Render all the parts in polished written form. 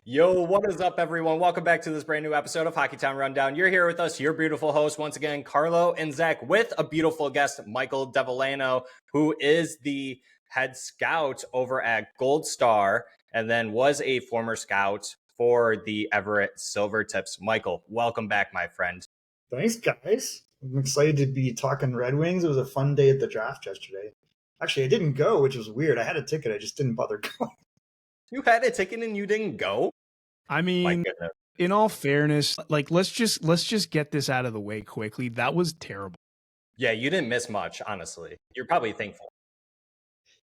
Yo, what is up, everyone? Welcome back to this brand new episode of Hockeytown Rundown. You're here with us, your beautiful host, once again, Carlo and Zach, with a beautiful guest, Michael Devellano, who is the head scout over at Goldstar and then was a former scout for the Everett Silvertips. Michael, welcome back, my friend. Thanks, guys. I'm excited to be talking Red Wings. It was a fun day at the draft yesterday. Actually, I didn't go, which was weird. I had a ticket. I just didn't bother going. You had a ticket and you didn't go? I mean, in all fairness, like let's just get this out of the way quickly. That was terrible. Yeah, you didn't miss much, honestly. You're probably thankful.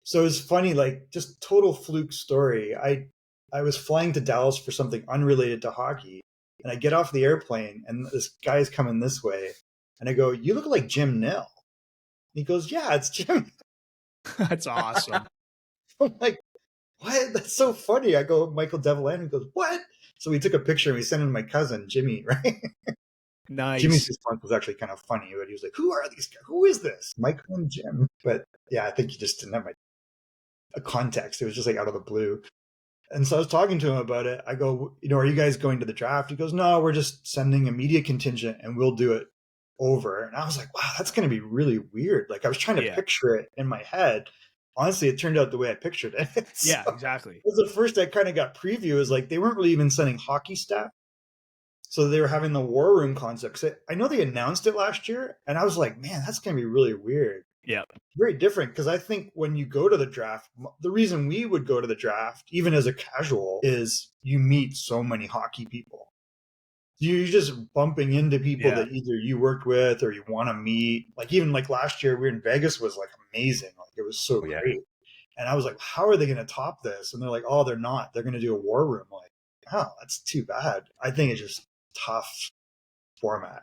So it's funny, like just total fluke story. I was flying to Dallas for something unrelated to hockey, and I get off the airplane, and this guy's coming this way, and I go, "You look like Jim Nill." And he goes, "Yeah, it's Jim." That's awesome. I'm like, what? That's so funny. I go, Michael Devellano. He goes, what? So we took a picture and we sent it to my cousin, Jimmy, right? Nice. Jimmy's response was actually kind of funny, but he was like, who are these guys? Who is this? Michael and Jim. But yeah, I think he just didn't have a context. It was just like out of the blue. And so I was talking to him about it. I go, are you guys going to the draft? He goes, no, we're just sending a media contingent and we'll do it over. And I was like, wow, that's going to be really weird. Like I was trying to picture it in my head. Honestly, it turned out the way I pictured it. Yeah, exactly. It was the first I kind of got preview is like they weren't really even sending hockey staff. So they were having the war room concept. I know they announced it last year, and I was like, man, that's going to be really weird. Yeah. Very different, because I think when you go to the draft, the reason we would go to the draft, even as a casual, is you meet so many hockey people. You're just bumping into people that either you worked with or you want to meet. Like even like last year, we were in Vegas was like amazing. Like it was so great. And I was like, how are they going to top this? And they're like, oh, they're not. They're going to do a war room. Like, oh, that's too bad. I think it's just tough format,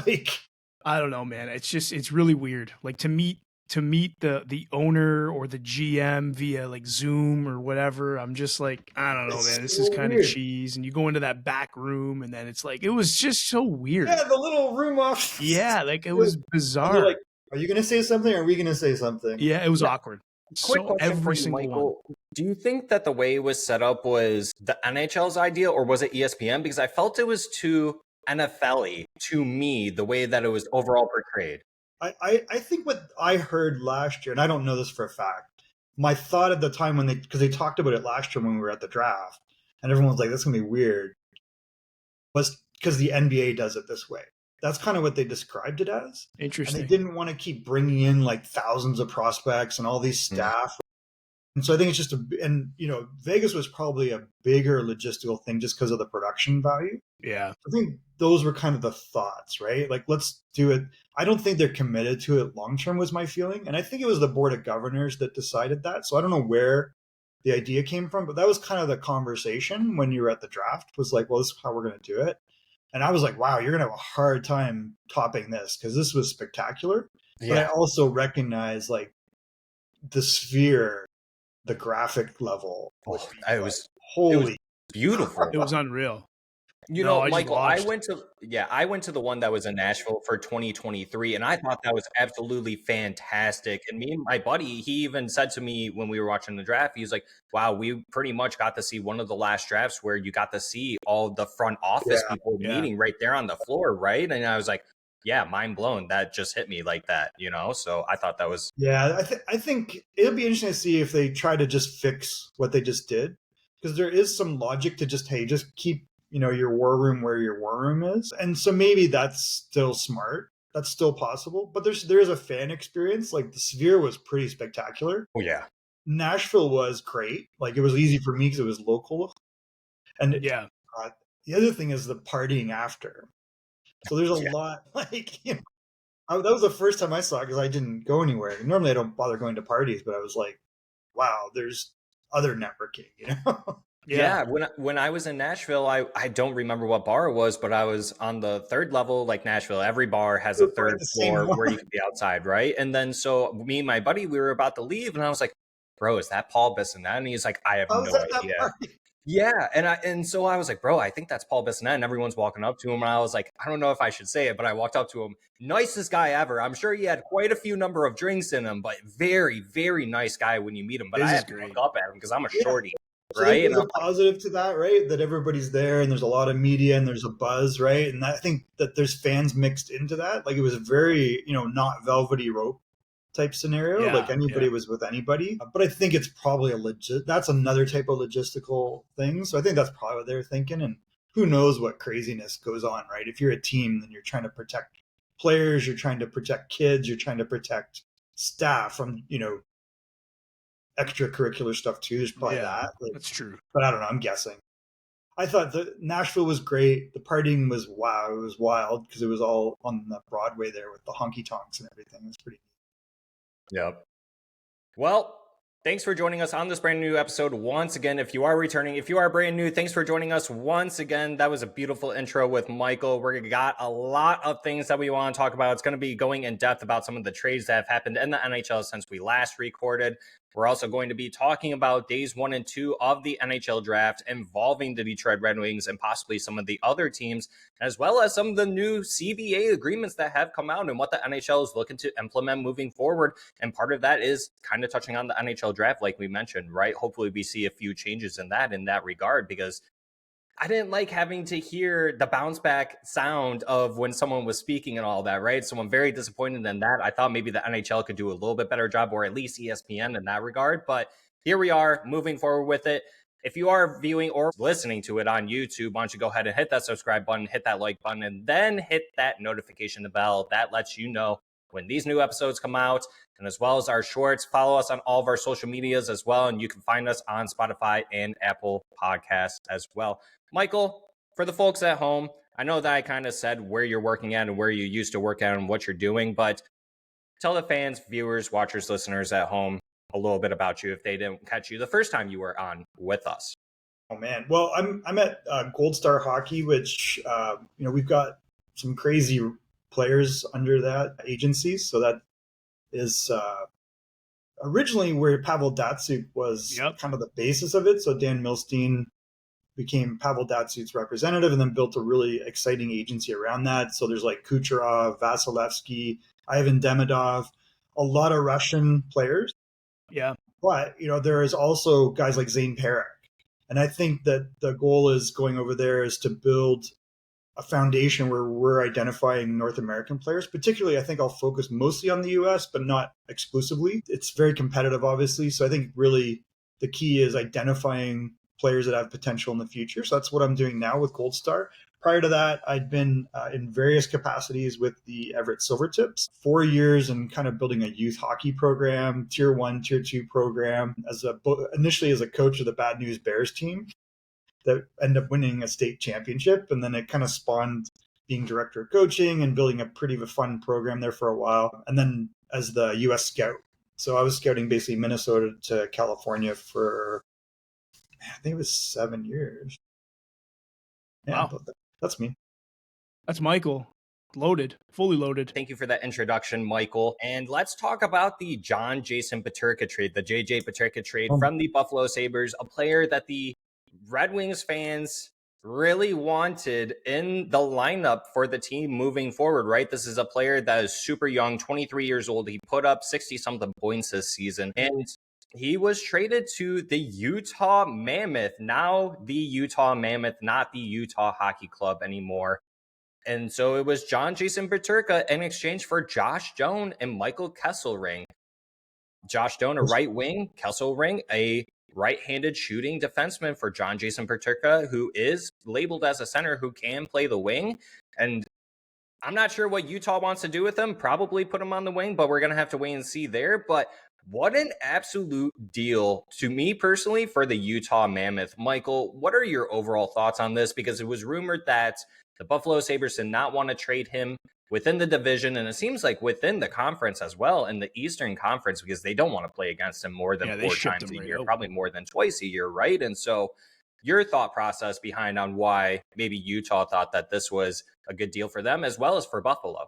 like. I don't know, man. It's really weird. Like to meet the owner or the GM via like Zoom or whatever. I'm just like, I don't know, man. This is kind of cheese. And you go into that back room and then it's like, it was just so weird. Yeah, the little room off. Yeah, like it was bizarre. Like, are you going to say something? Or are we going to say something? Yeah, it was awkward. Quick question for you, Michael. Do you think that the way it was set up was the NHL's idea or was it ESPN? Because I felt it was too NFL-y to me, the way that it was overall portrayed. I think what I heard last year, and I don't know this for a fact, my thought at the time because they talked about it last year when we were at the draft, and everyone was like, that's going to be weird, was because the NBA does it this way. That's kind of what they described it as. Interesting. And they didn't want to keep bringing in like thousands of prospects and all these staff. And so I think it's just Vegas was probably a bigger logistical thing just because of the production value. Yeah. I think those were kind of the thoughts, right? Like, let's do it. I don't think they're committed to it long-term was my feeling. And I think it was the board of governors that decided that. So I don't know where the idea came from, but that was kind of the conversation when you were at the draft was like, well, this is how we're going to do it. And I was like, wow, you're going to have a hard time topping this because this was spectacular. Yeah. But I also recognize like the sphere, the graphic level. It was beautiful. It was unreal. Michael, I went to the one that was in Nashville for 2023, and I thought that was absolutely fantastic. And me and my buddy, he even said to me when we were watching the draft, he was like, wow, we pretty much got to see one of the last drafts where you got to see all the front office people meeting right there on the floor, right? And I was like, yeah, mind blown. That just hit me like that, So I thought that was... Yeah, I think it'll be interesting to see if they try to just fix what they just did. Because there is some logic to just keep your war room where your war room is. And so maybe that's still smart. That's still possible. But there is a fan experience. Like the Sphere was pretty spectacular. Oh, yeah. Nashville was great. Like it was easy for me because it was local. And the other thing is the partying after. So there's a lot like, that was the first time I saw it because I didn't go anywhere. Normally I don't bother going to parties, but I was like, wow, there's other networking, Yeah, when I was in Nashville, I don't remember what bar it was, but I was on the third level, like Nashville. Every bar has a third floor where you can be outside, right? And then so me and my buddy, we were about to leave, and I was like, bro, is that Paul Bissonnette? And he's like, I have no idea. Yeah, and so I was like, bro, I think that's Paul Bissonnette, and everyone's walking up to him, and I was like, I don't know if I should say it, but I walked up to him, nicest guy ever. I'm sure he had quite a few number of drinks in him, but very, very nice guy when you meet him. But I had to look up at him because I'm a shorty. So right? there's a positive to that, right? That everybody's there and there's a lot of media and there's a buzz, right? And I think that there's fans mixed into that. Like it was a very, not velvety rope type scenario. Like anybody was with anybody. But I think it's probably that's another type of logistical thing. So I think that's probably what they're thinking. And who knows what craziness goes on, right? If you're a team, then you're trying to protect players, you're trying to protect kids, you're trying to protect staff from, extracurricular stuff too. There's probably that. That's true. But I don't know. I'm guessing. I thought Nashville was great. The partying was wow. It was wild because it was all on the Broadway there with the honky tonks and everything. It was pretty. Yep. Well, thanks for joining us on this brand new episode once again. If you are returning, if you are brand new, thanks for joining us once again. That was a beautiful intro with Michael. We got a lot of things that we want to talk about. It's going to be going in depth about some of the trades that have happened in the NHL since we last recorded. We're also going to be talking about days 1 and 2 of the NHL draft involving the Detroit Red Wings and possibly some of the other teams, as well as some of the new CBA agreements that have come out and what the NHL is looking to implement moving forward. And part of that is kind of touching on the NHL draft, like we mentioned, right? Hopefully we see a few changes in that regard, because I didn't like having to hear the bounce back sound of when someone was speaking and all that, right? So I'm very disappointed in that. I thought maybe the NHL could do a little bit better job, or at least ESPN in that regard. But here we are moving forward with it. If you are viewing or listening to it on YouTube, why don't you go ahead and hit that subscribe button, hit that like button, and then hit that notification bell. That lets you know when these new episodes come out, and as well as our shorts. Follow us on all of our social medias as well, and you can find us on Spotify and Apple Podcasts as well. Michael, for the folks at home, I know that I kind of said where you're working at and where you used to work at and what you're doing, but tell the fans, viewers, watchers, listeners at home a little bit about you if they didn't catch you the first time you were on with us. Oh man, well, I'm at Goldstar Hockey, which we've got some crazy players under that agency. So that is originally where Pavel Datsyuk was kind of the basis of it. So Dan Milstein became Pavel Datsyuk's representative and then built a really exciting agency around that. So there's like Kucherov, Vasilevsky, Ivan Demidov, a lot of Russian players. Yeah. But, there is also guys like Zane Parik. And I think that the goal is going over there is to build a foundation where we're identifying North American players. Particularly, I think I'll focus mostly on the US, but not exclusively. It's very competitive, obviously. So I think really the key is identifying players that have potential in the future. So that's what I'm doing now with Goldstar. Prior to that, I'd been in various capacities with the Everett Silvertips, 4 years and kind of building a youth hockey program, tier 1, tier 2 program, initially as a coach of the Bad News Bears team that ended up winning a state championship. And then it kind of spawned being director of coaching and building a pretty fun program there for a while. And then as the US scout. So I was scouting basically Minnesota to California for, I think it was 7 years. Yeah, wow. That's me. That's Michael. Loaded, fully loaded. Thank you for that introduction, Michael. And let's talk about the John Jason Peterka trade, the JJ Peterka trade from the Buffalo Sabres, a player that the Red Wings fans really wanted in the lineup for the team moving forward, right? This is a player that is super young, 23 years old. He put up 60-something points this season. And he was traded to the Utah Mammoth, now the Utah Mammoth, not the Utah Hockey Club anymore. And so it was John Jason Peterka in exchange for Josh Doan and Michael Kesselring. Josh Doan, a right wing, Kesselring, a right-handed shooting defenseman for John Jason Peterka, who is labeled as a center who can play the wing. And I'm not sure what Utah wants to do with him. Probably put him on the wing, but we're going to have to wait and see there. But what an absolute deal to me personally for the Utah Mammoth. Michael, what are your overall thoughts on this? Because it was rumored that the Buffalo Sabres did not want to trade him within the division, and it seems like within the conference as well, in the Eastern Conference, because they don't want to play against him more than 4 times a year, probably more than twice a year, right? And so your thought process behind on why maybe Utah thought that this was a good deal for them as well as for Buffalo.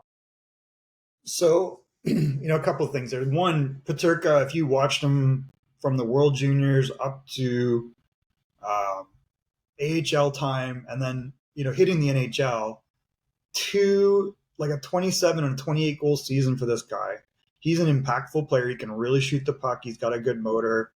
So, a couple of things there. One, Peterka, if you watched him from the World Juniors up to AHL time and then, hitting the NHL, like a 27 and 28 goal season for this guy. He's an impactful player. He can really shoot the puck. He's got a good motor.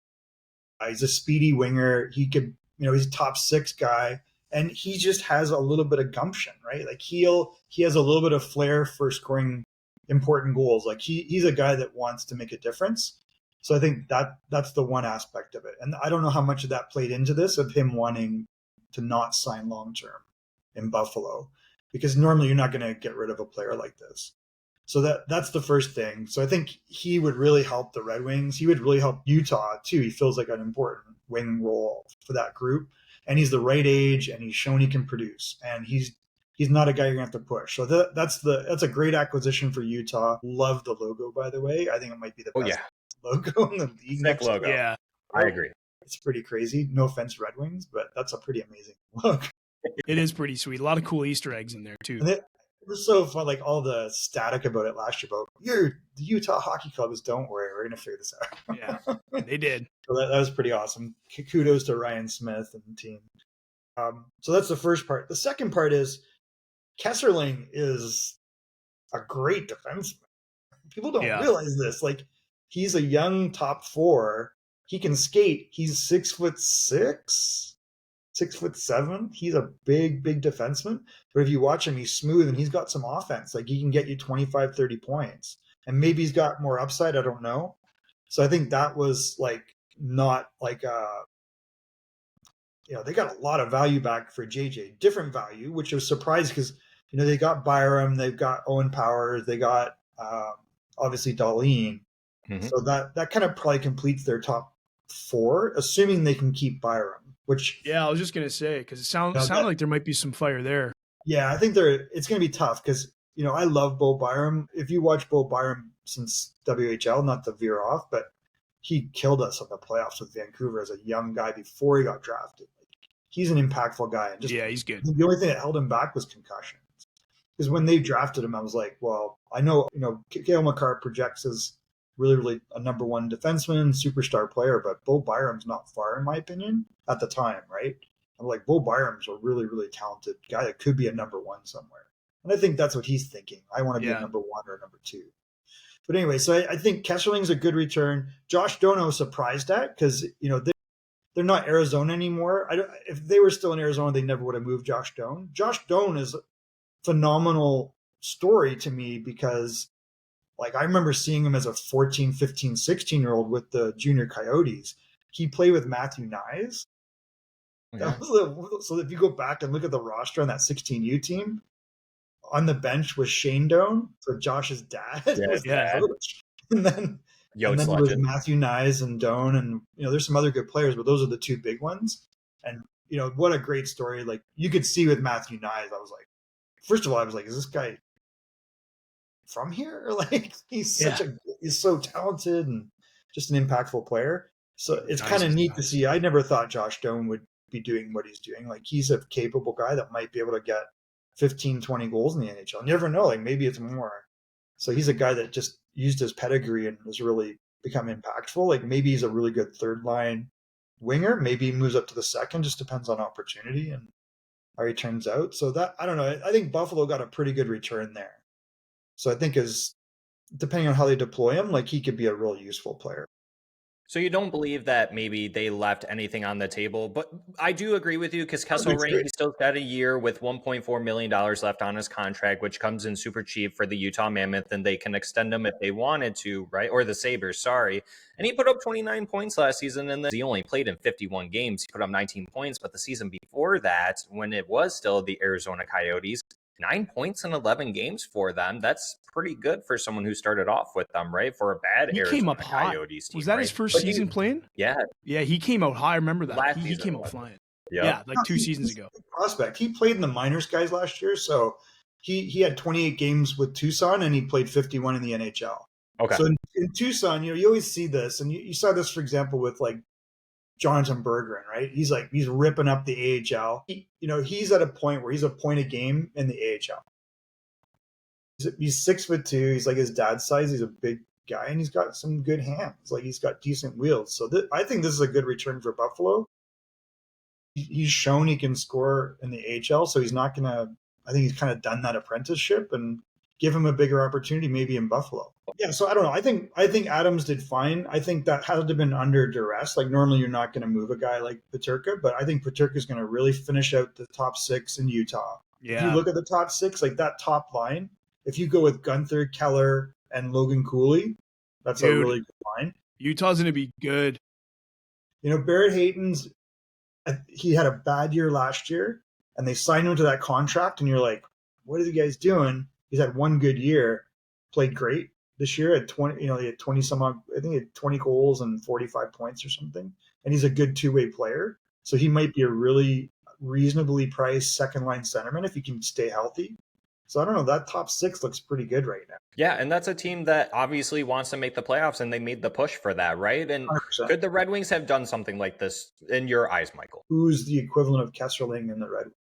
He's a speedy winger. He could, he's a top 6 guy, and he just has a little bit of gumption, right? Like he has a little bit of flair for scoring important goals. Like he's a guy that wants to make a difference. So I think that's the one aspect of it. And I don't know how much of that played into this, of him wanting to not sign long-term in Buffalo, because normally you're not going to get rid of a player like this. So that's the first thing. So I think he would really help the Red Wings. He would really help Utah too. He feels like an important wing role for that group. And he's the right age, and he's shown he can produce. And he's not a guy you're going to have to push. So that's a great acquisition for Utah. Love the logo, by the way. I think it might be the best logo in the league. Sick logo. Yeah, I agree. It's pretty crazy. No offense, Red Wings, but that's a pretty amazing look. It is pretty sweet. A lot of cool Easter eggs in there too. And it was so fun, like all the static about it last year about the Utah Hockey Club is, don't worry, we're going to figure this out. Yeah, they did. So that was pretty awesome. Kudos to Ryan Smith and the team. So that's the first part. The second part is Kesserling is a great defenseman. People don't realize this. Like, he's a young top 4. He can skate. He's 6'6", 6'7". He's a big defenseman. But if you watch him, he's smooth and he's got some offense. Like, he can get you 25, 30 points. And maybe he's got more upside. I don't know. So I think that was like not like they got a lot of value back for JJ. Different value, which was surprised because, they got Byram, they've got Owen Powers, they got obviously Darlene. Mm-hmm. So that kind of probably completes their top 4, assuming they can keep Byram. Which I was just gonna say, because it sounded like there might be some fire there. Yeah, I think it's gonna be tough because I love Bo Byram. If you watch Bo Byram since WHL, not to veer off, but he killed us in the playoffs with Vancouver as a young guy before he got drafted. He's an impactful guy. And he's good. The only thing that held him back was concussion. Because when they drafted him, I was like, well, I know, Cale Makar projects as really, really a number 1 defenseman, superstar player, but Bo Byram's not far, in my opinion, at the time, right? I'm like, Bo Byram's a really, really talented guy that could be a number 1 somewhere. And I think that's what he's thinking. I want to be a number 1 or a number 2. But anyway, so I think Kesseling's a good return. Josh Doan, I was surprised at because, they're not Arizona anymore. If they were still in Arizona, they never would have moved Josh Doan. Josh Doan is phenomenal story to me because, like, I remember seeing him as a 14, 15, 16-year-old with the junior Coyotes. He played with Matthew Nyes. Yeah. So if you go back and look at the roster on that 16U team, on the bench was Shane Doan, so Josh's dad. And then there was Matthew Nyes and Doan, and there's some other good players, but those are the 2 big ones. And what a great story. Like, you could see with Matthew Nyes, I was like, first of all, I was like, is this guy from here? Like, he's so talented and just an impactful player. So it's kind of neat to see. I never thought Josh Doan would be doing what he's doing. Like, he's a capable guy that might be able to get 15, 20 goals in the NHL. You never know. Like, maybe it's more. So he's a guy that just used his pedigree and has really become impactful. Like, maybe he's a really good third line winger. Maybe he moves up to the second. Just depends on opportunity and how he turns out. So that, I don't know. I think Buffalo got a pretty good return there. So I think depending on how they deploy him, like, he could be a real useful player. So you don't believe that maybe they left anything on the table, but I do agree with you because Kesselring, he's still got a year with $1.4 million left on his contract, which comes in super cheap for the Utah Mammoth, and they can extend him if they wanted to, right? Or the Sabres, sorry. And he put up 29 points last season, and then he only played in 51 games. He put up 19 points, but the season before that, when it was still the Arizona Coyotes, 9 points in 11 games for them. That's pretty good for someone who started off with them, right? For a bad Arizona Coyotes team. Was that his first season playing? Yeah. Yeah, he came out high. I remember that. He came out flying. Yeah, like 2 seasons ago. Prospect. He played in the minors, guys, last year. So he had 28 games with Tucson, and he played 51 in the NHL. Okay. So in Tucson, you always see this, and you saw this, for example, with like Jonathan Berggren, right? He's ripping up the AHL. He's at a point where he's a point a game in the AHL. He's 6'2". He's like his dad's size. He's a big guy, and he's got some good hands. Like, he's got decent wheels. So I think this is a good return for Buffalo. He's shown he can score in the AHL, so he's not gonna. I think he's kind of done that apprenticeship, and give him a bigger opportunity, maybe in Buffalo. Yeah, so I don't know. I think Adams did fine. I think that had to been under duress. Like normally you're not going to move a guy like Peterka, but I think Peterka is going to really finish out the top 6 in Utah. Yeah. If you look at the top 6, like that top line, if you go with Gunther, Keller, and Logan Cooley, that's a really good line. Utah's going to be good. Barrett Hayton's, he had a bad year last year, and they signed him to that contract, and you're like, what are you guys doing? He's had one good year, played great this year at 20, he had 20 some odd, I think he had 20 goals and 45 points or something. And he's a good two-way player. So he might be a really reasonably priced second line centerman if he can stay healthy. So I don't know, that top 6 looks pretty good right now. Yeah, and that's a team that obviously wants to make the playoffs, and they made the push for that, right? And 100%. Could the Red Wings have done something like this in your eyes, Michael? Who's the equivalent of Kesserling in the Red Wings?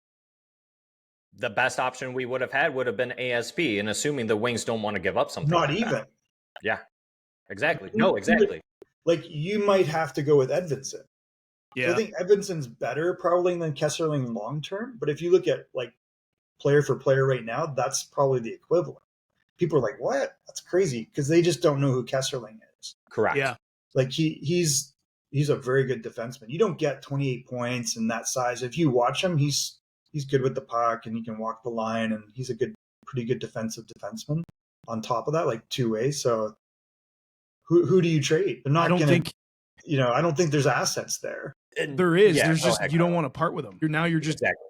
The best option we would have had would have been ASP, and assuming the Wings don't want to give up something. Not like even. That. Yeah, exactly. No, exactly. Like you might have to go with Edvinsson. Yeah. So I think Edvinsson's better probably than Kesserling long term, but if you look at like player for player right now, that's probably the equivalent. People are like, what? That's crazy, because they just don't know who Kesserling is. Correct. Yeah. Like he's a very good defenseman. You don't get 28 points and that size. If you watch him, he's good with the puck and he can walk the line, and he's a pretty good defensive defenseman on top of that, like two-way. So who do you trade? They're not going to, I don't think there's assets there. There is. Yeah, there's just, you don't want to part with them. You're just, exactly.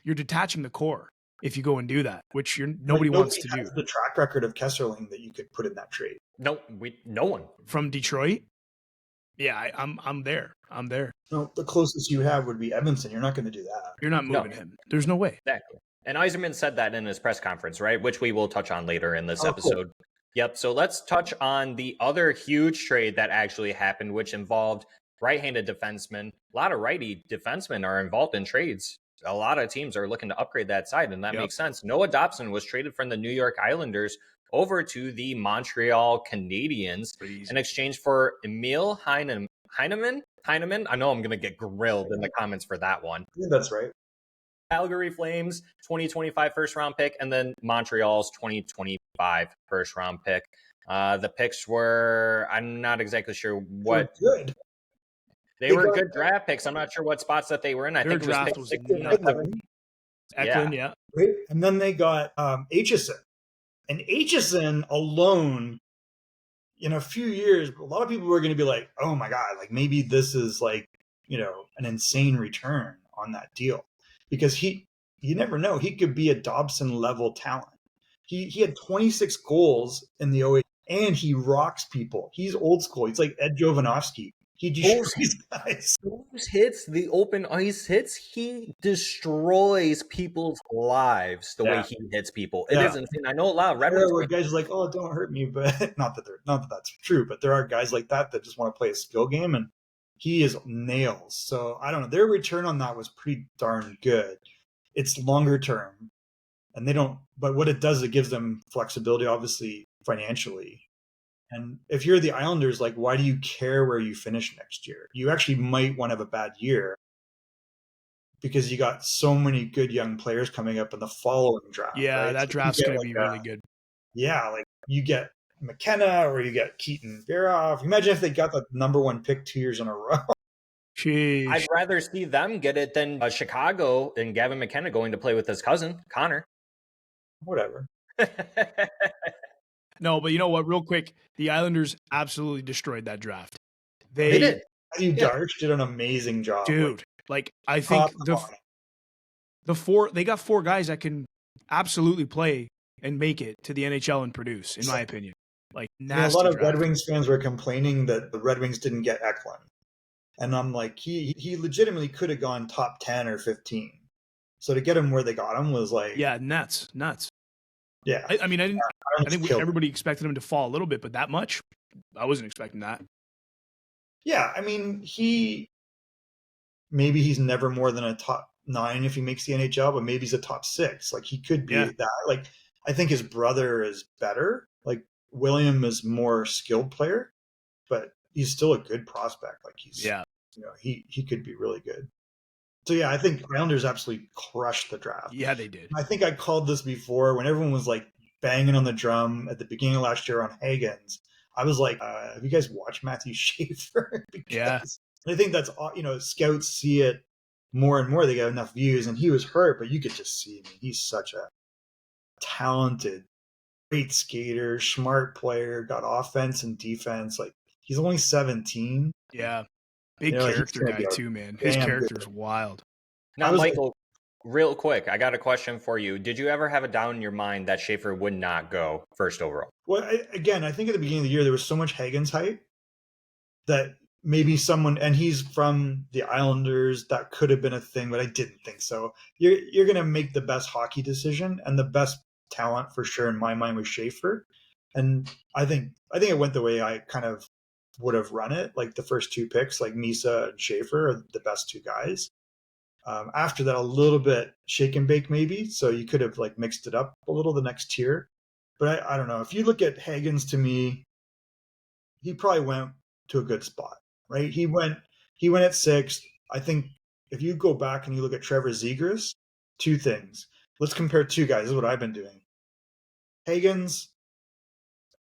You're detaching the core if you go and do that, which nobody wants to do. The track record of Kesserling that you could put in that trade. No one. From Detroit? Yeah, I'm there. I'm there. No, the closest you have would be Edvinsson. You're not going to do that. You're not moving him. There's no way. Exactly. And Yzerman said that in his press conference, right? Which we will touch on later in this episode. Cool. Yep. So let's touch on the other huge trade that actually happened, which involved right-handed defensemen. A lot of righty defensemen are involved in trades. A lot of teams are looking to upgrade that side, and that makes sense. Noah Dobson was traded from the New York Islanders over to the Montreal Canadiens in exchange for Emil Heineman. I know I'm going to get grilled in the comments for that one. I think that's right. Calgary Flames 2025 first round pick, and then Montreal's 2025 first round pick. The picks were, I'm not exactly sure what. Good. They were good draft picks. I'm not sure what spots that they were in. I think draft was Eklund, yeah. And then they got Yzerman. And Yzerman alone, in a few years, a lot of people were going to be like, oh my God, like maybe this is like, an insane return on that deal. Because you never know, he could be a Dobson level talent. He had 26 goals in the OHL, and he rocks people. He's old school. He's like Ed Jovanovski. He destroys guys. Those hits, the open ice hits, he destroys people's lives the way he hits people. It is insane. I know a lot of Red Wings guys are like, oh, don't hurt me, but not that that's true, but there are guys like that just want to play a skill game, and he is nails. So I don't know. Their return on that was pretty darn good. It's longer term, and but what it does, it gives them flexibility, obviously financially. And if you're the Islanders, like, why do you care where you finish next year? You actually might want to have a bad year because you got so many good young players coming up in the following draft. Yeah, right? That draft's going to be really good. Yeah, like you get McKenna or you get Keaton Veroff. Imagine if they got the number 1 pick 2 years in a row. Jeez. I'd rather see them get it than Chicago and Gavin McKenna going to play with his cousin, Connor. Whatever. No, but you know what? Real quick, the Islanders absolutely destroyed that draft. They did. Darch did an amazing job, dude. Like I think they got 4 guys that can absolutely play and make it to the NHL and produce, in my opinion. Like nasty. A lot of Red Wings fans were complaining that the Red Wings didn't get Eklund, and I'm like, he legitimately could have gone top 10 or 15. So to get him where they got him was like, nuts. Yeah, I think everybody expected him to fall a little bit, but that much, I wasn't expecting that. Yeah, I mean, maybe he's never more than a top 9 if he makes the NHL, but maybe he's a top 6. Like he could be that. Like I think his brother is better. Like William is more skilled player, but he's still a good prospect. Like he could be really good. So yeah, I think Islanders absolutely crushed the draft. Yeah, they did. I think I called this before when everyone was like banging on the drum at the beginning of last year on Higgins. I was like, have you guys watched Matthew Schaefer? Because I think that's, scouts see it more and more. They get enough views, and he was hurt, but you could just see, he's such a talented, great skater, smart player, got offense and defense. Like, he's only 17. Yeah. Big character guy too, man. His character's wild. Now, Michael, real quick, I got a question for you. Did you ever have it down in your mind that Schaefer would not go first overall? Well, I think at the beginning of the year, there was so much Higgins hype that maybe someone, and he's from the Islanders, that could have been a thing, but I didn't think so. You're going to make the best hockey decision, and the best talent for sure in my mind was Schaefer. And I think it went the way I kind of would have run it. Like the first two picks, like Misa and Schaefer are the best two guys. After that, a little bit shake and bake maybe. So you could have like mixed it up a little the next tier. But I don't know. If you look at Higgins, to me, he probably went to a good spot, right? He went at 6th. I think if you go back and you look at Trevor Zegras, two things. Let's compare two guys. This is what I've been doing. Higgins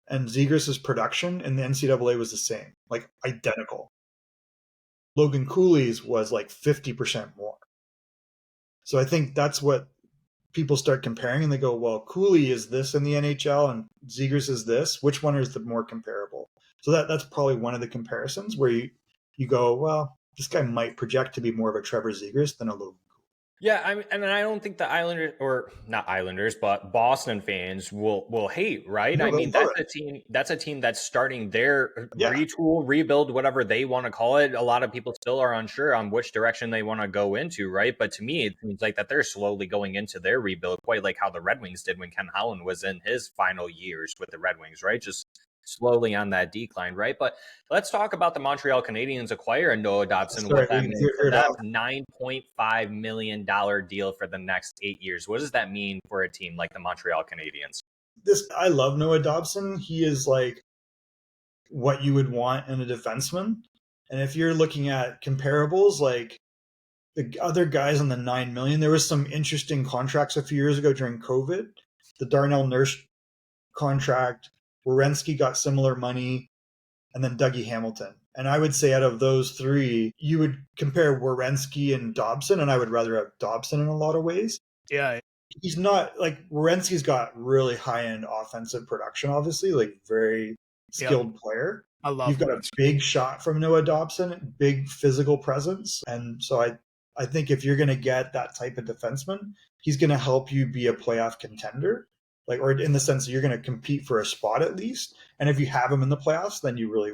and Zegras' production in the NCAA was the same, like identical. Logan Cooley's was like 50% more. So I think that's what people start comparing, and they go, well, Cooley is this in the NHL and Zegras is this. Which one is the more comparable? So that's probably one of the comparisons where you go, well, this guy might project to be more of a Trevor Zegras than a Logan. Yeah, I don't think the Islanders, or not Islanders, but Boston fans will hate, right? No, I mean, that's a team that's starting their retool, rebuild, whatever they want to call it. A lot of people still are unsure on which direction they want to go into, right? But to me, it seems like that they're slowly going into their rebuild, quite like how the Red Wings did when Ken Holland was in his final years with the Red Wings, right? Just slowly on that decline, right? But let's talk about the Montreal Canadiens acquiring Noah Dobson. What that means for that $9.5 million deal for the next 8 years. What does that mean for a team like the Montreal Canadiens? I love Noah Dobson. He is like what you would want in a defenseman. And if you're looking at comparables, like the other guys on the $9 million, there was some interesting contracts a few years ago during COVID. The Darnell Nurse contract, Werenski got similar money, and then Dougie Hamilton. And I would say out of those three, you would compare Werenski and Dobson, and I would rather have Dobson in a lot of ways. Yeah. He's not, like, Werenski's got really high-end offensive production, obviously, like very skilled player. I love You've got a big shot from Noah Dobson, big physical presence. And so I think if you're going to get that type of defenseman, he's going to help you be a playoff contender. Like, or in the sense that you're going to compete for a spot at least. And if you have him in the playoffs, then you really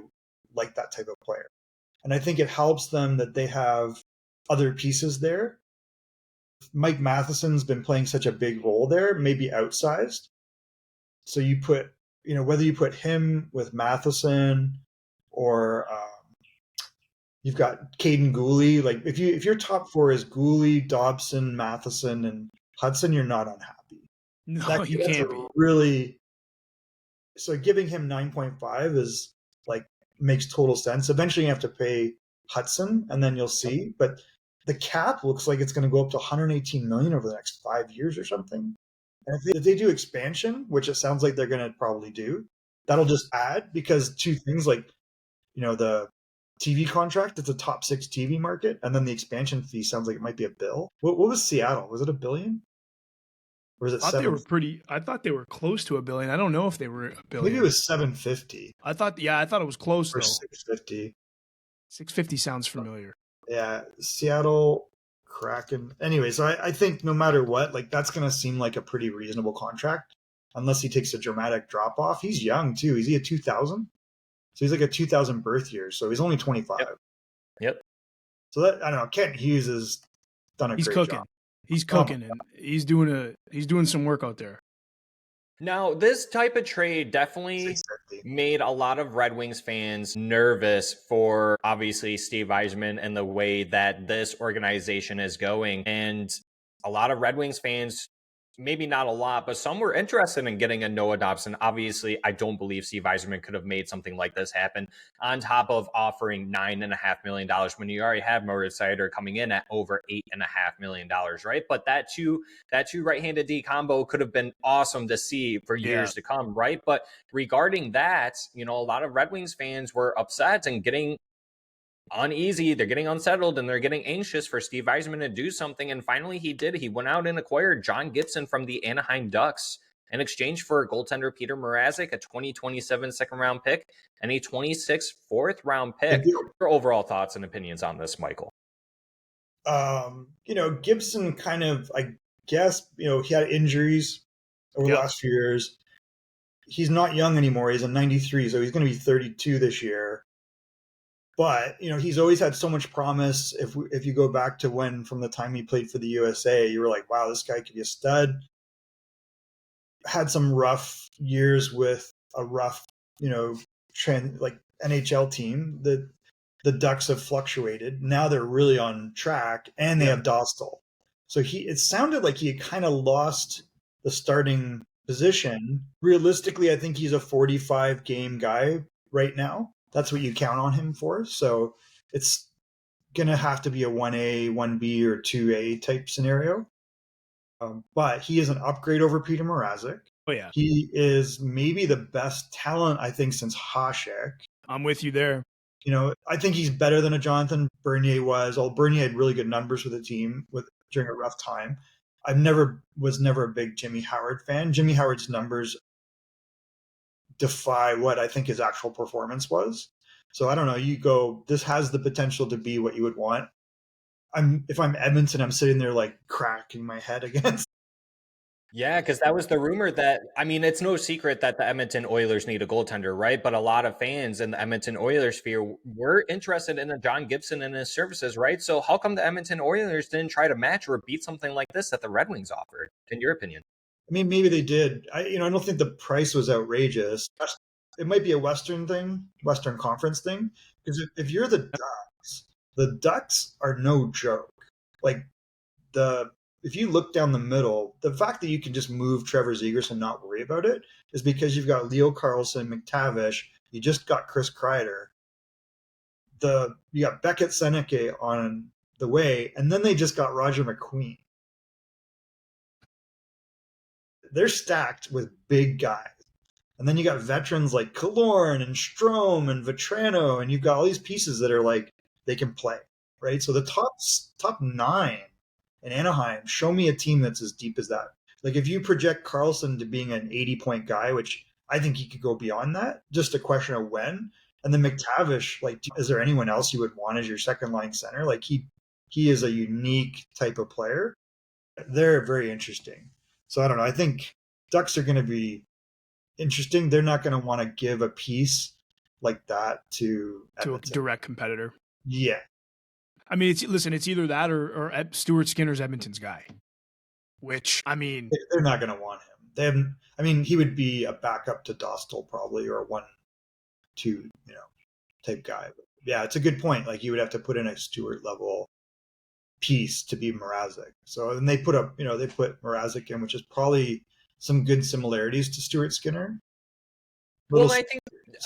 like that type of player. And I think it helps them that they have other pieces there. Mike Matheson's been playing such a big role there, maybe outsized. So you put, whether you put him with Matheson or you've got Caden Gooley. Like if your top four is Gooley, Dobson, Matheson, and Hudson, you're not unhappy. No, you can't be. Really, so giving him 9.5 is like makes total sense. Eventually, you have to pay Hudson, and then you'll see. But the cap looks like it's going to go up to 118 million over the next 5 years or something. And if they do expansion, which it sounds like they're going to probably do, that'll just add, because two things, like the TV contract, it's a top 6 TV market, and then the expansion fee sounds like it might be a bill. What was Seattle? Was it $1 billion? Or is it I thought they were close to $1 billion. I don't know if they were $1 billion. Maybe it was 750. I thought it was close or though. 650. 650 sounds familiar. Yeah, Seattle Kraken. Anyway, so I think no matter what, like that's going to seem like a pretty reasonable contract, unless he takes a dramatic drop off. He's young too. Is he a 2000? So he's like a 2000 birth year. So he's only 25. Yep. So that, I don't know. Kent Hughes has done a great job. He's cooking, and he's doing some work out there. Now, this type of trade definitely made a lot of Red Wings fans nervous for, obviously, Steve Yzerman and the way that this organization is going. And a lot of Red Wings fans maybe not a lot, but some were interested in getting a Noah Dobson. Obviously, I don't believe Steve Yzerman could have made something like this happen on top of offering $9.5 million when you already have Moritz Seider coming in at over $8.5 million, right? But that two right-handed D combo could have been awesome to see for years to come, right? But regarding that, a lot of Red Wings fans were upset and getting uneasy, they're getting unsettled, and they're getting anxious for Steve Yzerman to do something. And finally he did. He went out and acquired John Gibson from the Anaheim Ducks in exchange for goaltender Peter Mrazek, a 2027 second-round pick, and a 26 fourth-round pick. Your overall thoughts and opinions on this, Michael? Gibson kind of, I guess, he had injuries over the last few years. He's not young anymore. He's a 93, so he's going to be 32 this year. But, he's always had so much promise. If you go back to from the time he played for the USA, you were like, wow, this guy could be a stud. Had some rough years with a rough, NHL team. The Ducks have fluctuated. Now they're really on track, and they have Dostal. So it sounded like he had kind of lost the starting position. Realistically, I think he's a 45-game guy right now. That's what you count on him for. So it's going to have to be a 1A, 1B, or 2A type scenario. But he is an upgrade over Peter Mrazek. Oh, yeah. He is maybe the best talent, I think, since Hasek. I'm with you there. I think he's better than a Jonathan Bernier was. Bernier had really good numbers with the team during a rough time. I was never a big Jimmy Howard fan. Jimmy Howard's numbers defy what I think his actual performance was. So I don't know. This has the potential to be what you would want. If I'm Edmonton, I'm sitting there like cracking my head against. Yeah, because that was the rumor that, it's no secret that the Edmonton Oilers need a goaltender, right? But a lot of fans in the Edmonton Oilers sphere were interested in a John Gibson and his services, right? So how come the Edmonton Oilers didn't try to match or beat something like this that the Red Wings offered, in your opinion? Maybe they did. I don't think the price was outrageous. It might be a Western Conference thing. Because if you're the Ducks are no joke. Like if you look down the middle, the fact that you can just move Trevor Zegras and not worry about it is because you've got Leo Carlsson, McTavish. You just got Chris Kreider. You got Beckett Seneke on the way, and then they just got Roger McQueen. They're stacked with big guys. And then you got veterans like Killorn and Strome and Vetrano, and you've got all these pieces that are like, they can play, right? So the top 9 in Anaheim, show me a team that's as deep as that. Like if you project Carlson to being an 80-point guy, which I think he could go beyond that, just a question of when. And then McTavish, like, is there anyone else you would want as your second line center? Like he is a unique type of player. They're very interesting. So I don't know. I think Ducks are going to be interesting. They're not going to want to give a piece like that to a direct competitor. Yeah. It's either that or Stuart Skinner's Edmonton's guy, which, they're not going to want him. He would be a backup to Dostal probably, or a 1-2, type guy. But yeah, it's a good point. Like you would have to put in a Stuart level piece to be Mrazek. So then they put Mrazek in, which is probably some good similarities to Stuart Skinner. Well, I think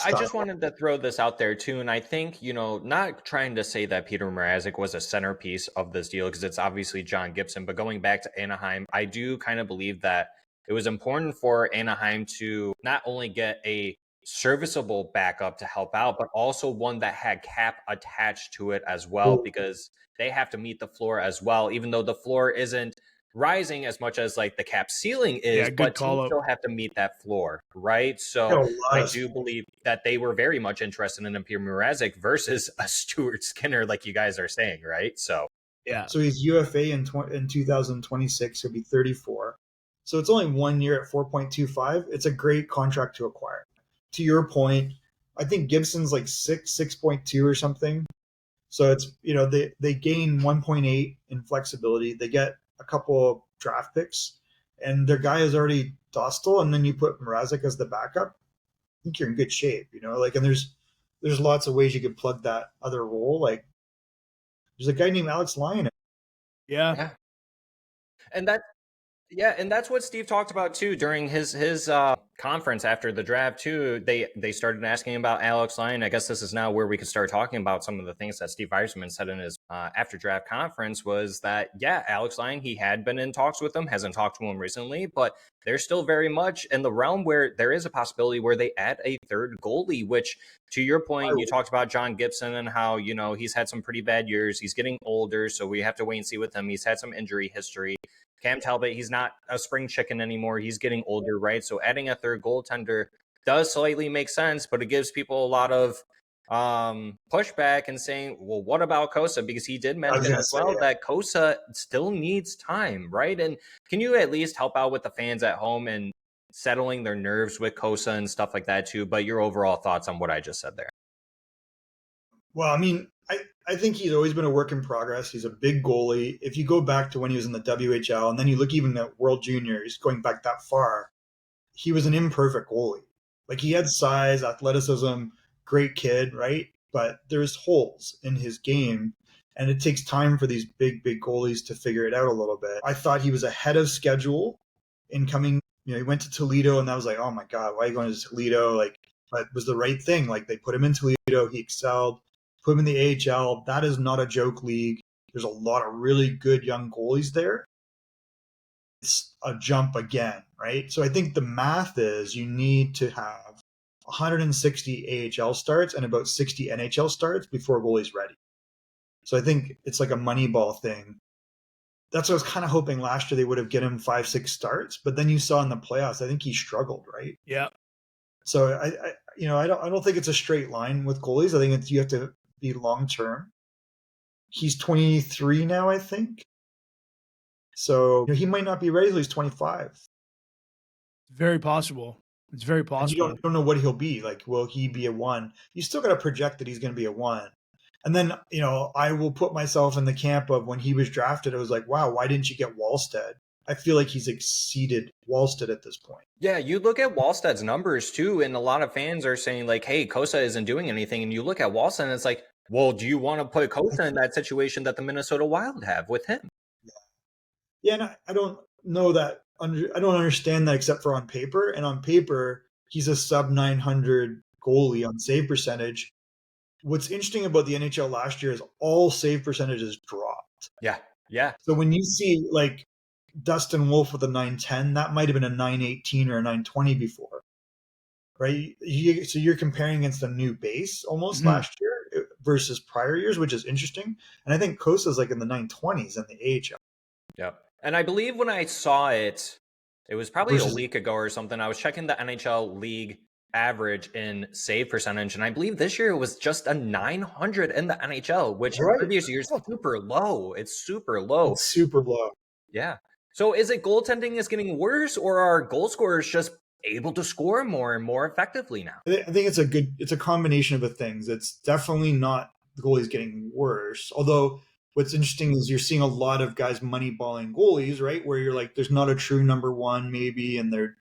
I just wanted to throw this out there too, and I think, not trying to say that Peter Mrazek was a centerpiece of this deal, because it's obviously John Gibson, but going back to Anaheim, I do kind of believe that it was important for Anaheim to not only get a serviceable backup to help out, but also one that had cap attached to it as well, because they have to meet the floor as well, even though the floor isn't rising as much as like the cap ceiling is, but teams still have to meet that floor, right? So I do believe that they were very much interested in Peter Mrazek versus a Stuart Skinner, like you guys are saying, right? So yeah. So he's UFA in 2026. He'll be 34. So it's only 1 year at 4.25. It's a great contract to acquire. To your point, I think Gibson's like 6.2 or something. So it's, they gain 1.8 in flexibility. They get a couple of draft picks, and their guy is already Dostal, and then you put Mrazek as the backup. I think you're in good shape, and there's lots of ways you could plug that other role. Like there's a guy named Alex Lyon. Yeah. And that Yeah, and that's what Steve talked about too during his conference after the draft too. They started asking about Alex Lyon. I guess this is now where we could start talking about some of the things that Steve Yzerman said in his after draft conference was that Alex Lyon, he had been in talks with him, hasn't talked to him recently, but they're still very much in the realm where there is a possibility where they add a third goalie. Which, to your point, you talked about John Gibson and how he's had some pretty bad years. He's getting older, so we have to wait and see with him. He's had some injury history. Cam Talbot, he's not a spring chicken anymore. He's getting older, right? So adding a third goaltender does slightly make sense, but it gives people a lot of pushback and saying, well, what about Kosa? Because he did mention as well that Kosa still needs time, right? And can you at least help out with the fans at home and settling their nerves with Kosa and stuff like that too? But your overall thoughts on what I just said there. Well, I mean, I think he's always been a work in progress. He's a big goalie. If you go back to when he was in the WHL and then you look even at World Juniors, going back that far, he was an imperfect goalie. Like he had size, athleticism, great kid, right? But there's holes in his game and it takes time for these big goalies to figure it out a little bit. I thought he was ahead of schedule in coming. He went to Toledo and that was like, oh my God, why are you going to Toledo? Like, but it was the right thing. Like they put him in Toledo, he excelled. Put him in the AHL. That is not a joke league. There's a lot of really good young goalies there. It's a jump again, right? So I think the math is you need to have 160 AHL starts and about 60 NHL starts before a goalie's ready. So I think it's like a Moneyball thing. That's what I was kind of hoping last year they would have given him 5-6 starts, but then you saw in the playoffs, I think he struggled, right? Yeah. So I don't think it's a straight line with goalies. I think you have to be long term. He's 23 now, I think. So he might not be ready till he's 25. Very possible. It's very possible. And you don't know what he'll be. Like, will he be a 1? You still got to project that he's going to be a 1. And then, I will put myself in the camp of when he was drafted, I was like, wow, why didn't you get Wallstead? I feel like he's exceeded Wallstead at this point. Yeah, you look at Wallstead's numbers too, and a lot of fans are saying like, hey, Kosa isn't doing anything. And you look at Wallstead and it's like, well, do you want to put Kosa in that situation that the Minnesota Wild have with him? Yeah, and I don't know that. I don't understand that except for on paper. And on paper, he's a sub 900 goalie on save percentage. What's interesting about the NHL last year is all save percentages dropped. Yeah. So when you see like Dustin Wolf with a 910, that might have been a 918 or a 920 before, right? So you're comparing against a new base almost last year versus prior years, which is interesting. And I think Kosa's like in the 920s in the AHL. Yep. And I believe when I saw it, it was probably a week ago or something. I was checking the NHL league average in save percentage, and I believe this year it was just a 900 in the NHL, which in previous years is super low. It's super low. It's super low. Yeah. So is it goaltending is getting worse, or are goal scorers just able to score more and more effectively now? I think it's a combination of the things. It's definitely not the goalie's getting worse. Although what's interesting is you're seeing a lot of guys moneyballing goalies, right? Where you're like, there's not a true number 1 maybe, and they're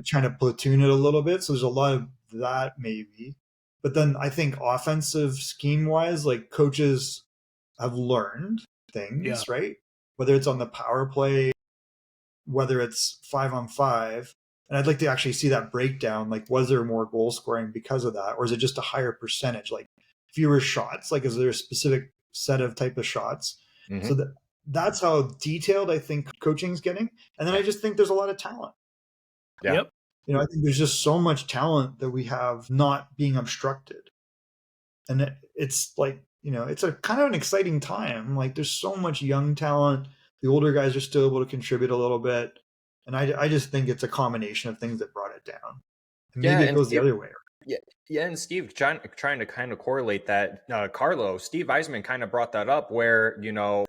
trying to platoon it a little bit. So there's a lot of that maybe. But then I think offensive scheme wise, like coaches have learned things, right? Whether it's on the power play, whether it's 5-on-5. And I'd like to actually see that breakdown. Like, was there more goal scoring because of that? Or is it just a higher percentage? Like fewer shots? Like, is there a specific set of type of shots? So that's how detailed I think coaching's getting. And then I just think there's a lot of talent. Yeah. Yep. I think there's just so much talent that we have not being obstructed. And it's like, it's a kind of an exciting time. Like there's so much young talent. The older guys are still able to contribute a little bit. And I just think it's a combination of things that brought it down. And maybe it goes the other way. Yeah, and Steve, trying to kind of correlate that, Steve Yzerman kind of brought that up where,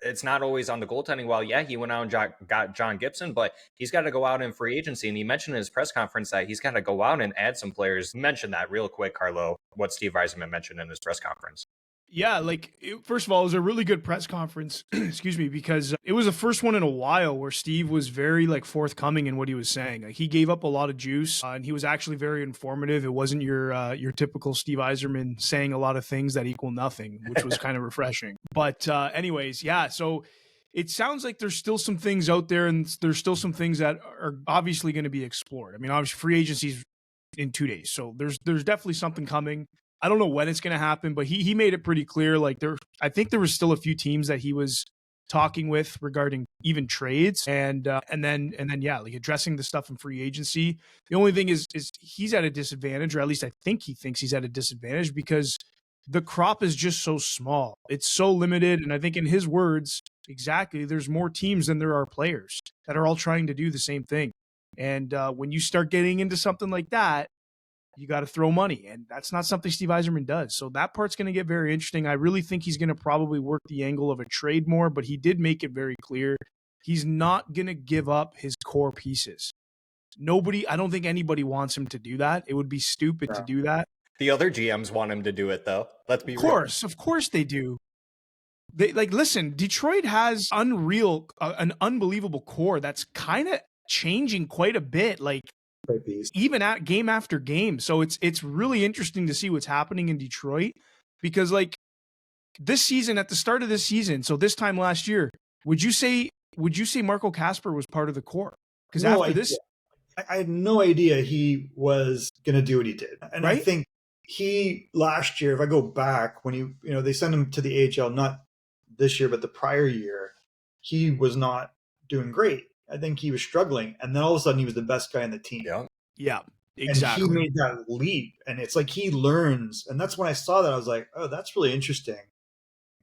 it's not always on the goaltending. Well, yeah, he went out and got John Gibson, but he's got to go out in free agency. And he mentioned in his press conference that he's got to go out and add some players. Mention that real quick, Carlo, what Steve Yzerman mentioned in his press conference. Yeah, first of all, it was a really good press conference, excuse me, because it was the first one in a while where Steve was very forthcoming in what he was saying. Like he gave up a lot of juice and he was actually very informative. It wasn't your typical Steve Yzerman saying a lot of things that equal nothing, which was kind of refreshing. But anyways, yeah, so it sounds like there's still some things out there, and there's still some things that are obviously going to be explored. I mean, obviously free agency's in 2 days. So there's definitely something coming. I don't know when it's going to happen, but he made it pretty clear. Like I think there was still a few teams that he was talking with regarding even trades and then yeah, like addressing the stuff in free agency. The only thing is he's at a disadvantage, or at least I think he thinks he's at a disadvantage, because the crop is just so small. It's so limited. And I think in his words, exactly, there's more teams than there are players that are all trying to do the same thing. And when you start getting into something like that, you got to throw money. And that's not something Steve Yzerman does. So that part's going to get very interesting. I really think he's going to probably work the angle of a trade more, but he did make it very clear he's not going to give up his core pieces. I don't think anybody wants him to do that. It would be stupid to do that. The other GMs want him to do it, though. Let's be real. Of course they do. They listen, Detroit has an unbelievable core that's kind of changing quite a bit, like even at game after game. So it's really interesting to see what's happening in Detroit, because like this season, at the start of this season, so this time last year, would you say Marco Kasper was part of the core? Because after this, I had no idea he was going to do what he did. And right? I think he last year, if I go back when they sent him to the AHL, not this year, but the prior year, he was not doing great. I think he was struggling. And then all of a sudden he was the best guy on the team. Yeah, exactly. And he made that leap. And it's like he learns. And that's when I saw that, I was like, oh, that's really interesting.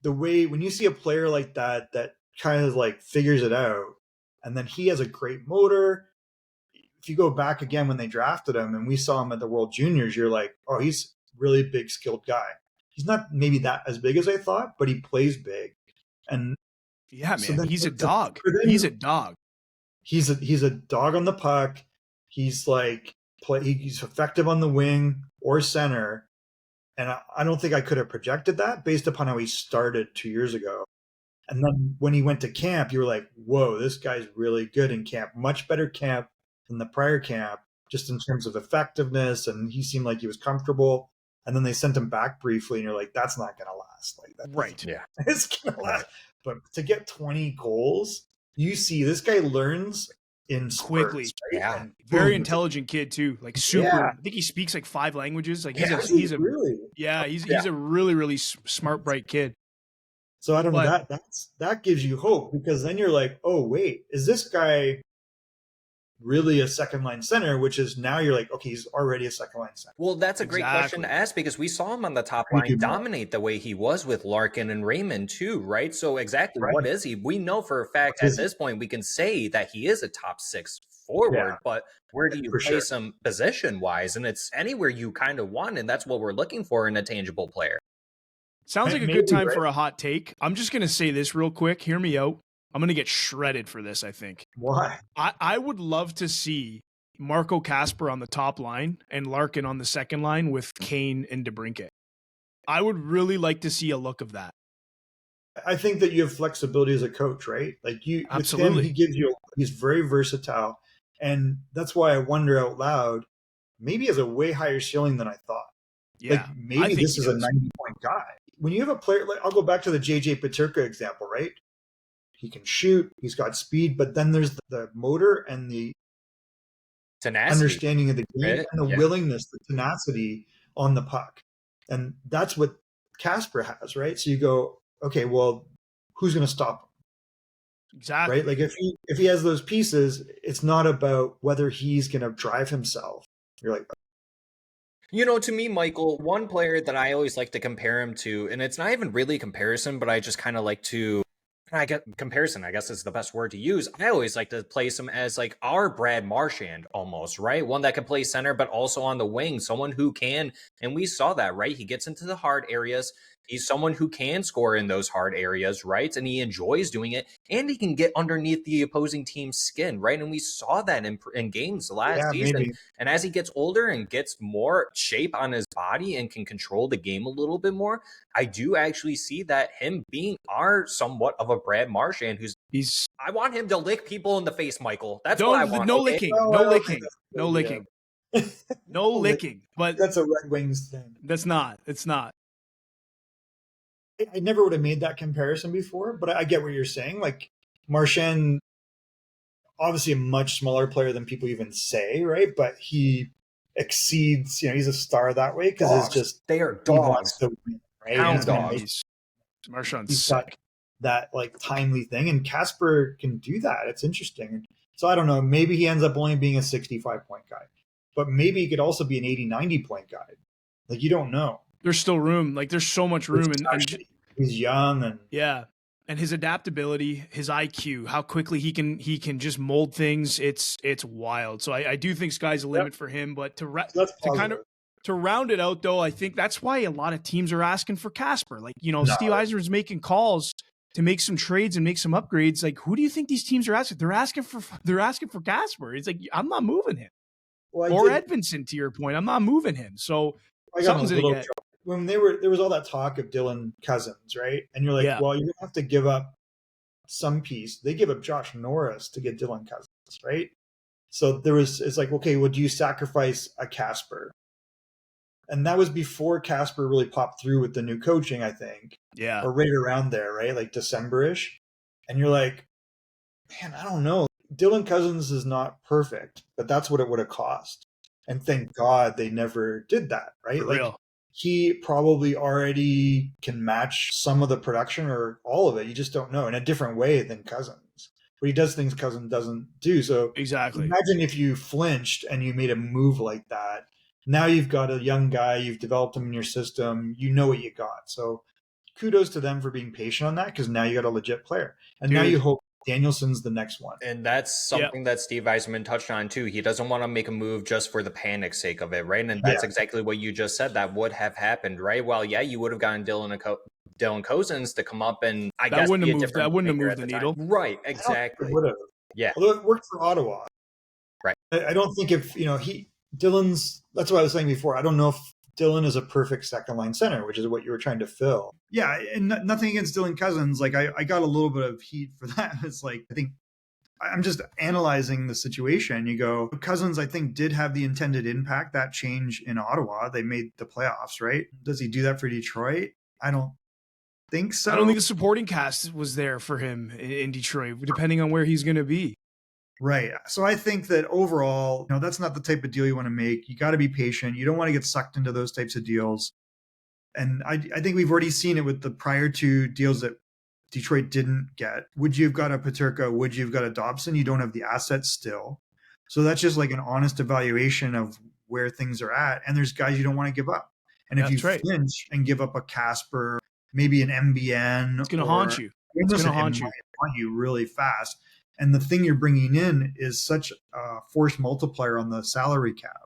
The way when you see a player like that kind of like figures it out, and then he has a great motor. If you go back again when they drafted him and we saw him at the World Juniors, you're like, oh, he's really big, skilled guy. He's not maybe that as big as I thought, but he plays big. And yeah, man, so he's a dog. He's a dog. He's a dog on the puck. He's like he's effective on the wing or center. And I don't think I could have projected that based upon how he started 2 years ago. And then when he went to camp, you were like, whoa, this guy's really good in camp. Much better camp than the prior camp, just in terms of effectiveness. And he seemed like he was comfortable. And then they sent him back briefly, and you're like, that's not going to last. Like that, right? Yeah, it's going to last. But to get 20 goals, you see this guy learns in spurts, quickly. Right? Yeah, and very intelligent kid too. Like super. Yeah. I think he speaks like 5 languages. Like he's a really really smart, bright kid. So I don't know, that gives you hope, because then you're like, oh wait, is this guy really a second line center? Which is now you're like, okay, he's already a second line center. Well, that's a great question to ask, because we saw him on the top line dominate the way he was with Larkin and Raymond too, right? So exactly what is he? We know for a fact at this point we can say that he is a top 6 forward, but where do you place him position wise? And it's anywhere you kind of want, and that's what we're looking for in a tangible player. Sounds like a good time for a hot take. I'm just going to say this real quick. Hear me out. I'm going to get shredded for this, I think. Why? I would love to see Marco Kasper on the top line and Larkin on the second line with Kane and DeBrincat. I would really like to see a look of that. I think that you have flexibility as a coach, right? Like you, absolutely. With him, he's very versatile. And that's why I wonder out loud, maybe he has a way higher ceiling than I thought. Yeah, like maybe this is a 90-point guy. When you have a player, like I'll go back to the JJ Peterka example, right? He can shoot, he's got speed, but then there's the motor and the tenacity, understanding of the game, and the willingness, the tenacity on the puck. And that's what Kasper has, right? So you go, okay, well, who's going to stop him? Exactly. Right? Like if he has those pieces, it's not about whether he's going to drive himself. You're like, to me, Michael, one player that I always like to compare him to, and it's not even really a comparison, but I just kind of like to, comparison, I guess is the best word to use. I always like to place him as like our Brad Marchand almost, right? One that can play center, but also on the wing, someone who can, and we saw that, right? He gets into the hard areas. He's someone who can score in those hard areas, right? And he enjoys doing it, and he can get underneath the opposing team's skin, right? And we saw that in games last season. Maybe. And as he gets older and gets more shape on his body and can control the game a little bit more, I do actually see that him being somewhat of a Brad Marchand, I want him to lick people in the face, Michael. That's what I want. No licking. No licking. But that's a Red Wings thing. It's not. I never would have made that comparison before, but I get what you're saying. Like Marchand, obviously a much smaller player than people even say, right? But he exceeds, he's a star that way because it's just they are he wants dogs. to win, right? Hound And dogs. Marchand's he's sick. got that like timely thing, and Casper can do that. It's interesting. So I don't know. Maybe he ends up only being a 65-point guy, but maybe he could also be an 80, 90-point guy. Like you don't know. There's still room. Like there's so much room, and he's young and and his adaptability, his IQ, how quickly he can just mold things. It's wild. So I do think sky's the limit for him. But to round it out, though, I think that's why a lot of teams are asking for Casper. Like, Steve Yzerman's making calls to make some trades and make some upgrades. Like, who do you think these teams are asking? They're asking for Casper. It's like, I'm not moving him. Or Edvinsson, to your point, I'm not moving him. So something's gonna get. When there was all that talk of Dylan Cousins, right? And you're like, well, you're gonna have to give up some piece. They give up Josh Norris to get Dylan Cousins, right? So it's like, okay, well, do you sacrifice a Casper? And that was before Casper really popped through with the new coaching, I think. Yeah. Or right around there, right? Like December-ish. And you're like, man, I don't know. Dylan Cousins is not perfect, but that's what it would have cost. And thank God they never did that, right? For like real. He probably already can match some of the production or all of it. You just don't know, in a different way than Cousins. But he does things Cousins doesn't do. So exactly. Imagine if you flinched and you made a move like that. Now you've got a young guy, you've developed him in your system, you know what you got. So kudos to them for being patient on that, because now you got a legit player. And now you hope Danielson's the next one. And that's something that Steve Yzerman touched on too. He doesn't want to make a move just for the panic sake of it, right? And that's exactly what you just said. That would have happened, right? Well, you would have gotten Dylan Cousins to come up and that wouldn't have moved the needle. Right, exactly. Would have. Yeah. Although it worked for Ottawa. Right. I don't think if, Dylan's, that's what I was saying before. I don't know if Dylan is a perfect second line center, which is what you were trying to fill. Yeah, and nothing against Dylan Cousins. Like I got a little bit of heat for that. It's like, I think I'm just analyzing the situation. You go, Cousins, I think, did have the intended impact, that change in Ottawa. They made the playoffs, right? Does he do that for Detroit? I don't think so. I don't think the supporting cast was there for him in Detroit, depending on where he's going to be. Right. So I think that overall, that's not the type of deal you want to make. You got to be patient. You don't want to get sucked into those types of deals. And I think we've already seen it with the prior two deals that Detroit didn't get. Would you have got a Peterka? Would you have got a Dobson? You don't have the assets still. So that's just like an honest evaluation of where things are at. And there's guys you don't want to give up. And if you flinch and give up a Casper, maybe an MBN. It's going to haunt you. It's going to haunt you really fast. And the thing you're bringing in is such a force multiplier on the salary cap.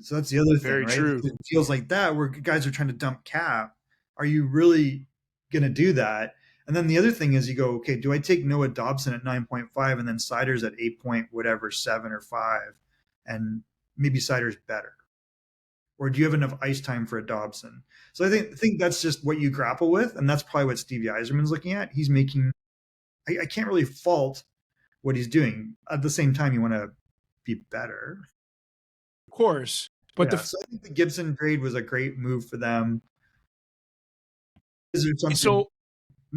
So that's the other thing, right? True. It feels like that where guys are trying to dump cap. Are you really going to do that? And then the other thing is you go, okay, do I take Noah Dobson at 9.5 and then Siders at 7 or 5, and maybe Siders better? Or do you have enough ice time for a Dobson? So I think that's just what you grapple with, and that's probably what Steve Yzerman's looking at. He's making – I can't really fault what he's doing. At the same time, you want to be better. Of course. But so I think the Gibson trade was a great move for them.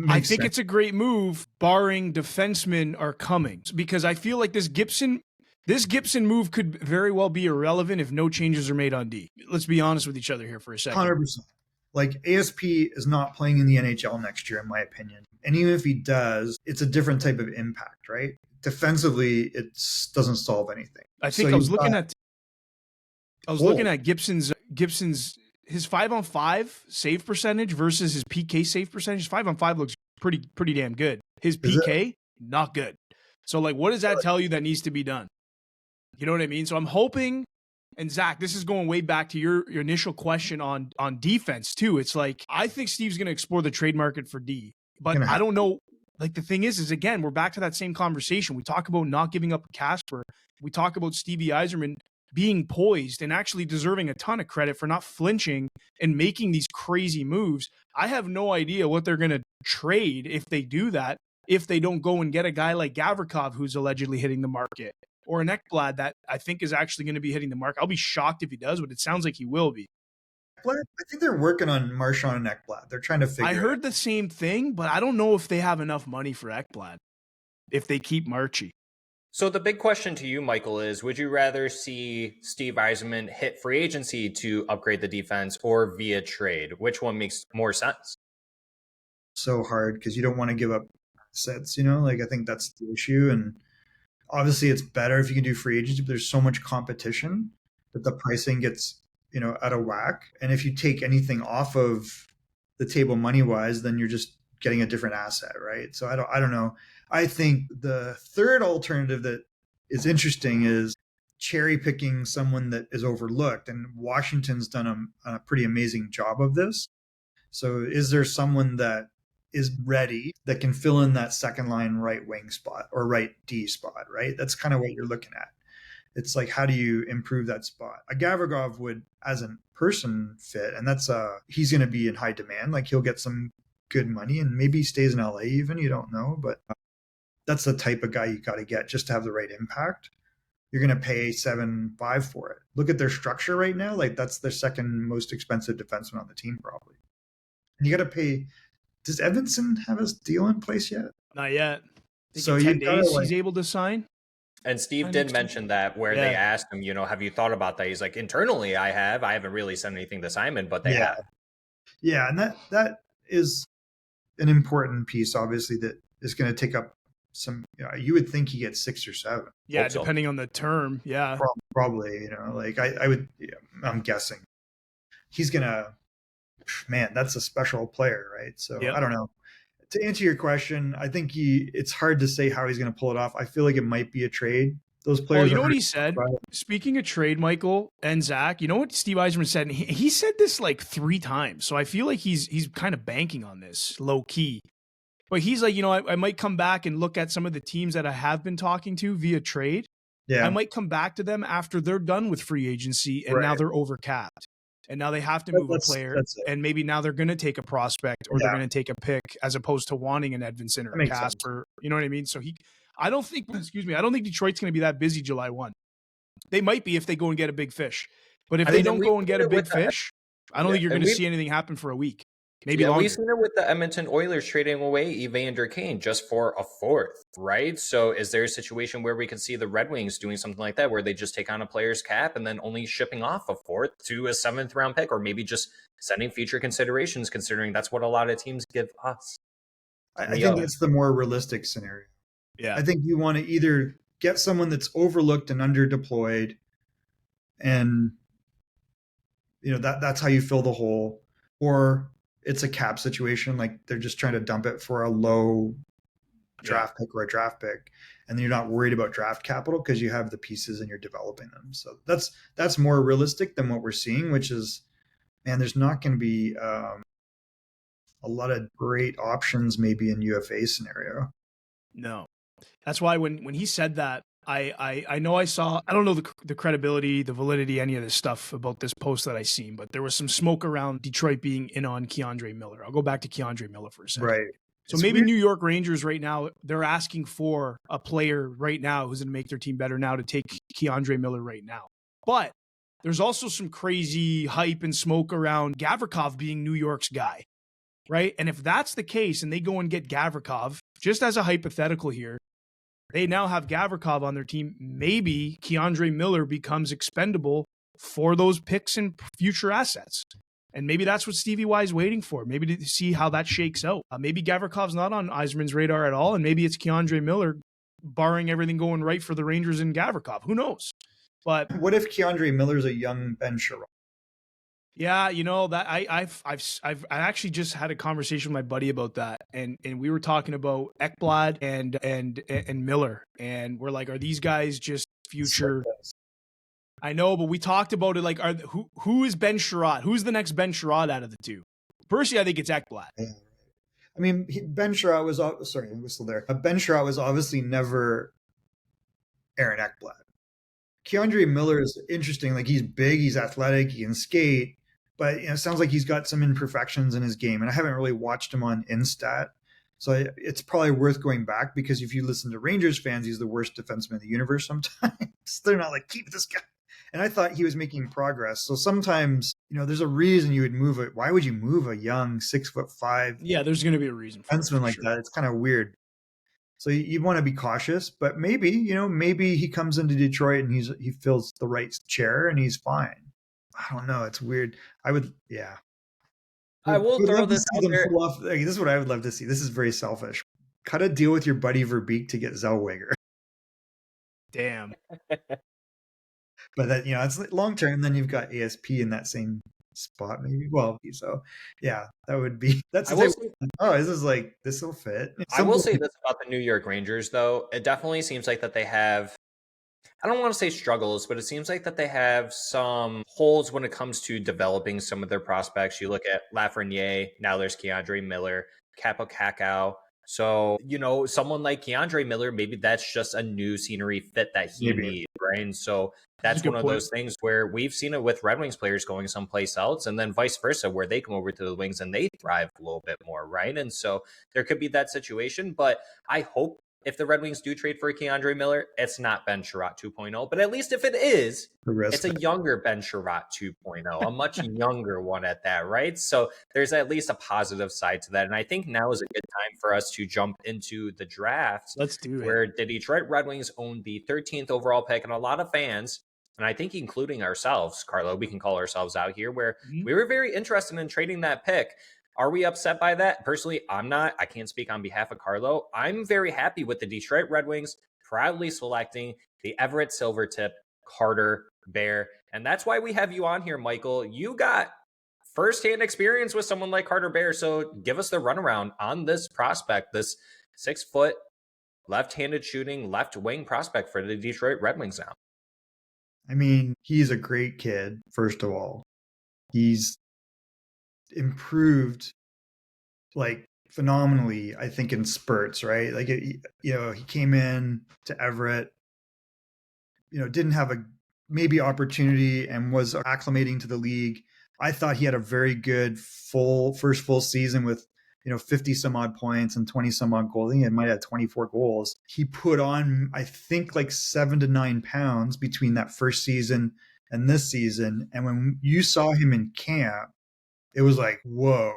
I think it's a great move, barring defensemen are coming. Because I feel like this Gibson move could very well be irrelevant if no changes are made on D. Let's be honest with each other here for a second. 100%. Like, ASP is not playing in the NHL next year, in my opinion. And even if he does, it's a different type of impact, right? Defensively, it doesn't solve anything. I think I was looking at Gibson's his 5-on-5 save percentage versus his PK save percentage. His 5-on-5 looks pretty damn good. His PK, not good. So, like, what does that tell you that needs to be done? You know what I mean? So I'm hoping. And Zach, this is going way back to your initial question on defense too. It's like, I think Steve's going to explore the trade market for D, but I don't know. Like, the thing is again, we're back to that same conversation. We talk about not giving up Casper. We talk about Stevie Yzerman being poised and actually deserving a ton of credit for not flinching and making these crazy moves. I have no idea what they're going to trade if they do that, if they don't go and get a guy like Gavrikov, who's allegedly hitting the market, or an Ekblad that I think is actually going to be hitting the mark. I'll be shocked if he does, but it sounds like he will be. Ekblad? I think they're working on Marchand and Ekblad. They're trying to figure. I heard the same thing, but I don't know if they have enough money for Ekblad if they keep Marchie. So the big question to you, Michael, is would you rather see Steve Yzerman hit free agency to upgrade the defense or via trade? Which one makes more sense? So hard because you don't want to give up assets, I think that's the issue. And obviously it's better if you can do free agency, but there's so much competition that the pricing gets, out of whack. And if you take anything off of the table money-wise, then you're just getting a different asset, right? So I don't know. I think the third alternative that is interesting is cherry picking someone that is overlooked. And Washington's done a pretty amazing job of this. So is there someone that is ready that can fill in that second line right wing spot or right D spot, right? That's kind of what you're looking at. It's like, how do you improve that spot? A Gavrikov would, as a person, fit, and he's going to be in high demand. Like, he'll get some good money, and maybe he stays in LA even, you don't know, but that's the type of guy you got to get just to have the right impact. You're going to pay 7.5 for it. Look at their structure right now. Like, that's their second most expensive defenseman on the team, probably. And you got to pay. Does Edvinsson have his deal in place yet? Not yet. So in 10 days he's able to sign. And Steve did mention that where they asked him, have you thought about that? He's like, internally, I haven't really said anything to Simon, but they have. Yeah, and that is an important piece, obviously, that is going to take up some. You would think he gets 6 or 7. Yeah, depending on the term. Yeah, probably. I would. I'm guessing he's gonna. Man, that's a special player, right? So I don't know. To answer your question, I think it's hard to say how he's going to pull it off. I feel like it might be a trade. Those players. Well, you know what he said? Speaking of trade, Michael and Zach, you know what Steve Yzerman said? He said this like 3 times. So I feel like he's kind of banking on this low key. But he's like, I might come back and look at some of the teams that I have been talking to via trade. Yeah. I might come back to them after they're done with free agency and now they're overcapped. And now they have to move a player, and maybe now they're going to take a prospect or they're going to take a pick as opposed to wanting an Edvinsson or a Casper. You know what I mean? So I don't think Detroit's going to be that busy July 1. They might be if they go and get a big fish. But if they don't go and get a big fish, I don't think you're going to see anything happen for a week. Maybe longer. We've seen it with the Edmonton Oilers trading away Evander Kane just for a 4th, right? So is there a situation where we could see the Red Wings doing something like that, where they just take on a player's cap and then only shipping off a 4th to a 7th round pick, or maybe just sending future considerations, considering that's what a lot of teams give us? I think that's the more realistic scenario. Yeah, I think you want to either get someone that's overlooked and underdeployed, and that's how you fill the hole, or it's a cap situation. Like, they're just trying to dump it for a low draft pick or a draft pick. And then you're not worried about draft capital because you have the pieces and you're developing them. So that's more realistic than what we're seeing, which is, man, there's not going to be a lot of great options maybe in UFA scenario. No, that's why when he said that, I know I don't know the credibility, the validity, any of this stuff about this post that I seen, but there was some smoke around Detroit being in on Keandre Miller. I'll go back to Keandre Miller for a second. Right. So it's maybe weird. New York Rangers right now, they're asking for a player right now who's going to make their team better now to take Keandre Miller right now. But there's also some crazy hype and smoke around Gavrikov being New York's guy, right? And if that's the case and they go and get Gavrikov, just as a hypothetical here, they now have Gavrikov on their team. Maybe Keandre Miller becomes expendable for those picks and future assets. And maybe that's what Stevie Y is waiting for. Maybe to see how that shakes out. Maybe Gavrikov's not on Yzerman's radar at all. And maybe it's Keandre Miller, barring everything going right for the Rangers and Gavrikov. Who knows? But what if Keandre Miller's a young Ben Sherratt? Yeah, that I've actually just had a conversation with my buddy about that, and we were talking about Ekblad and Miller, and we're like, are these guys just future? I know, but we talked about it like, who is Ben Sherratt? Who's the next Ben Sherratt out of the two? Personally, I think it's Ekblad. I mean, Ben Sherratt was still there. Ben Sherratt was obviously never Aaron Ekblad. Keandre Miller is interesting. Like, he's big, he's athletic, he can skate. But it sounds like he's got some imperfections in his game, and I haven't really watched him on Instat. So it's probably worth going back, because if you listen to Rangers fans, he's the worst defenseman in the universe sometimes. They're not like, keep this guy. And I thought he was making progress. So sometimes there's a reason you would move it. Why would you move a young 6'5"? Yeah, there's going to be a reason for defenseman like that? It's kind of weird. So you want to be cautious, but maybe he comes into Detroit and he fills the right chair and he's fine. I don't know. It's weird. I will throw this out there. This is what I would love to see. This is very selfish. Cut a deal with your buddy Verbeek to get Zellweger. Damn. But that, it's long term. Then you've got ASP in that same spot, maybe. Well, so yeah, that would be. This will fit. I will say this about the New York Rangers, though. It definitely seems like that they have. I don't want to say struggles, but it seems like that they have some holes when it comes to developing some of their prospects. You look at Lafreniere, now there's Keandre Miller, Capo Cacao. So, someone like Keandre Miller, maybe that's just a new scenery fit that he needs, right? And so that's one of those things where we've seen it with Red Wings players going someplace else, and then vice versa, where they come over to the Wings and they thrive a little bit more, right? And so there could be that situation, but I hope if the Red Wings do trade for Keandre Miller, it's not Ben Sherratt 2.0. But at least if it is, it's a younger Ben Sherratt 2.0, a much younger one at that, right? So there's at least a positive side to that. And I think now is a good time for us to jump into the draft. Let's do it. Where the Detroit Red Wings own the 13th overall pick. And a lot of fans, and I think including ourselves, Carlo, we can call ourselves out here, where we were very interested in trading that pick. Are we upset by that? Personally, I'm not. I can't speak on behalf of Carlo. I'm very happy with the Detroit Red Wings proudly selecting the Everett Silvertip Carter Bear. And that's why we have you on here, Michael. You got firsthand experience with someone like Carter Bear. So give us the runaround on this prospect, this 6-foot, left-handed shooting, left wing prospect for the Detroit Red Wings now. I mean, he's a great kid, first of all. He's improved phenomenally, I think, in spurts, right? He came in to Everett, didn't have a maybe opportunity and was acclimating to the league. I thought he had a very good first full season with 50 some odd points and 20 some odd goals. I think he might have 24 goals. He put on, I think, 7 to 9 pounds between that first season and this season. And when you saw him in camp, it was like, whoa,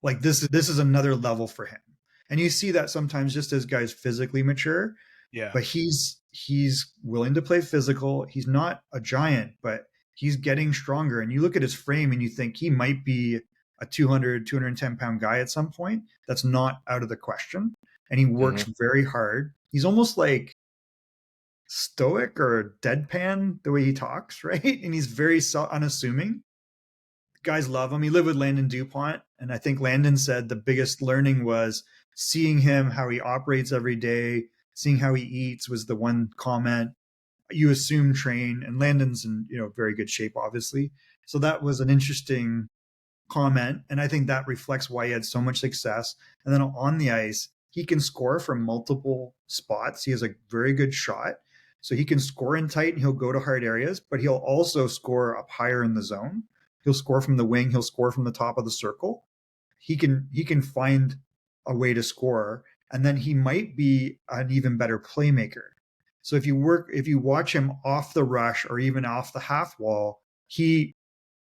this is another level for him. And you see that sometimes just as guys physically mature. Yeah. But he's willing to play physical. He's not a giant, but he's getting stronger. And you look at his frame and you think he might be a 200, 210 pound guy at some point. That's not out of the question. And he works very hard. He's almost stoic or deadpan the way he talks, right? And he's very unassuming. Guys love him. He lived with Landon DuPont, and I think Landon said the biggest learning was seeing him, how he operates every day, seeing how he eats was the one comment. You assume train, and Landon's in very good shape, obviously. So that was an interesting comment, and I think that reflects why he had so much success. And then on the ice, he can score from multiple spots. He has a very good shot, so he can score in tight and he'll go to hard areas, but he'll also score up higher in the zone. He'll score from the wing. He'll score from the top of the circle. He can find a way to score, and then he might be an even better playmaker. So if you watch him off the rush or even off the half wall, he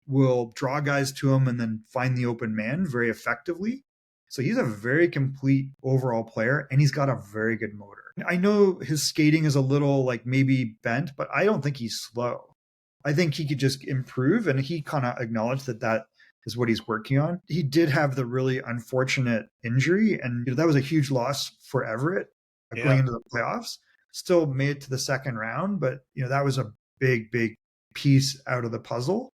will draw guys to him and then find the open man very effectively. So he's a very complete overall player, and he's got a very good motor. I know his skating is a little maybe bent, but I don't think he's slow. I think he could just improve, and he kind of acknowledged that is what he's working on. He did have the really unfortunate injury, and that was a huge loss for Everett going into the playoffs. Still made it to the second round, but that was a big piece out of the puzzle.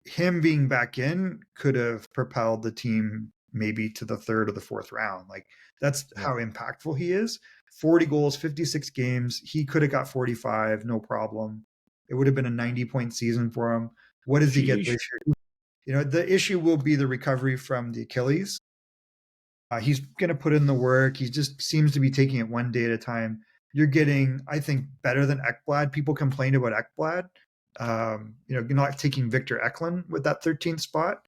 Him being back in could have propelled the team maybe to the third or the fourth round. That's how impactful he is. 40 goals, 56 games. He could have got 45, no problem. It would have been a 90-point season for him. What does he get this year? The issue will be the recovery from the Achilles. He's going to put in the work. He just seems to be taking it one day at a time. You're getting, I think, better than Ekblad. People complained about Ekblad. You're not taking Victor Eklund with that 13th spot.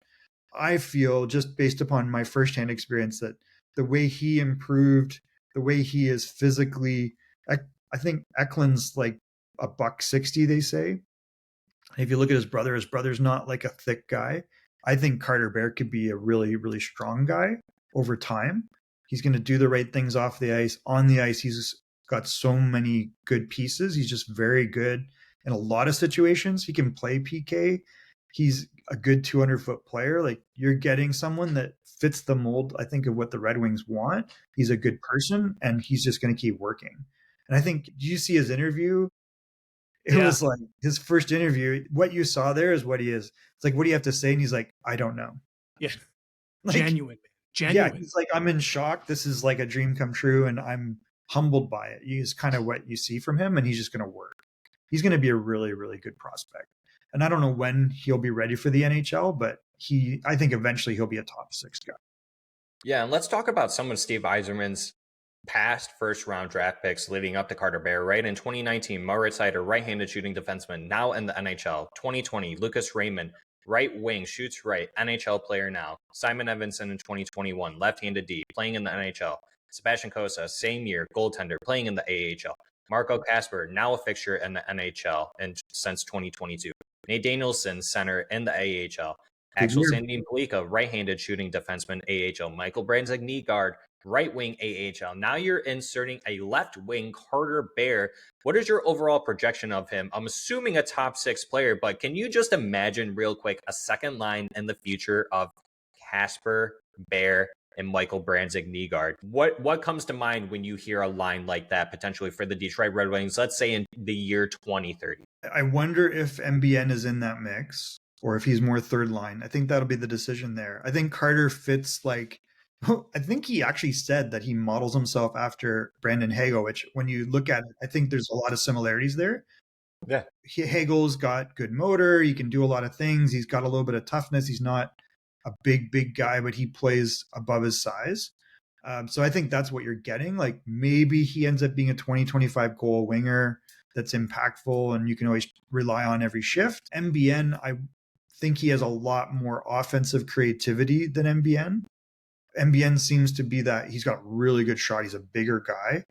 I feel, just based upon my firsthand experience, that the way he improved, the way he is physically, I think Eklund's $160, they say. If you look at his brother's not like a thick guy. I think Carter Bear could be a really, really strong guy over time. He's going to do the right things off the ice. On the ice, he's got so many good pieces. He's just very good in a lot of situations. He can play PK. He's a good 200-foot player. Like, you're getting someone that fits the mold, I think, of what the Red Wings want. He's a good person, and he's just going to keep working. And I think, do you see his interview? It was like his first interview. What you saw there is what he is. It's like, what do you have to say? And he's like, I don't know. Yeah. Like, genuine. Yeah, he's like, I'm in shock. This is like a dream come true, and I'm humbled by it. Is kind of what you see from him, and he's just going to work. He's going to be a really, really good prospect. And I don't know when he'll be ready for the NHL, but I think eventually he'll be a top 6 guy. Yeah, and let's talk about some of Steve Yzerman's past first-round draft picks leading up to Carter Bear, right? In 2019, Moritz Seider, right-handed shooting defenseman, now in the NHL. 2020, Lucas Raymond, right wing, shoots right, NHL player now. Simon Evanson in 2021, left-handed D, playing in the NHL. Sebastian Cossa, same year, goaltender, playing in the AHL. Marco Kasper, now a fixture in the NHL since 2022. Nate Danielson, center in the AHL. Axel Sandin Palika, right-handed shooting defenseman, AHL. Michael Branzig-Nygaard, right wing AHL. Now you're inserting a left wing Carter Bear. What is your overall projection of him? I'm assuming a top 6 player, but can you just imagine real quick a second line in the future of Kasper, Bear, and Michael Branzig-Nygaard? What comes to mind when you hear a line like that potentially for the Detroit Red Wings, let's say in the year 2030? I wonder if MBN is in that mix or if he's more third line. I think that'll be the decision there. I think Carter fits like, I think he actually said that he models himself after Brandon Hagel, which when you look at it, I think there's a lot of similarities there. Yeah. Hagel's got good motor. He can do a lot of things. He's got a little bit of toughness. He's not a big guy, but he plays above his size. So I think that's what you're getting. Like, maybe he ends up being a 20-25 goal winger that's impactful and you can always rely on every shift. MBN, I think he has a lot more offensive creativity than MBN. MBN seems to be that he's got a really good shot. He's a bigger guy.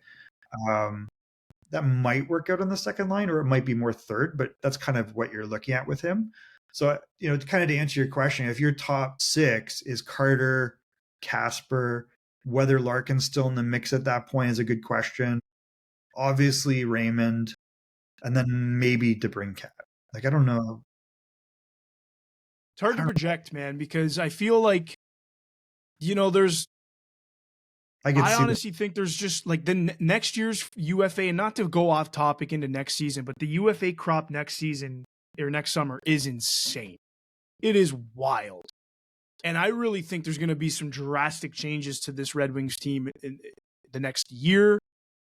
That might work out on the second line, or it might be more third, but that's kind of what you're looking at with him. So, kind of to answer your question, if your top 6 is Carter, Kasper, whether Larkin's still in the mix at that point is a good question. Obviously Raymond, and then maybe DeBrincat. Like, I don't know. It's hard to project, man, because I feel like, I honestly think there's just like the next year's UFA, and not to go off topic into next season, but the UFA crop next season or next summer is insane. It is wild. And I really think there's going to be some drastic changes to this Red Wings team in the next year,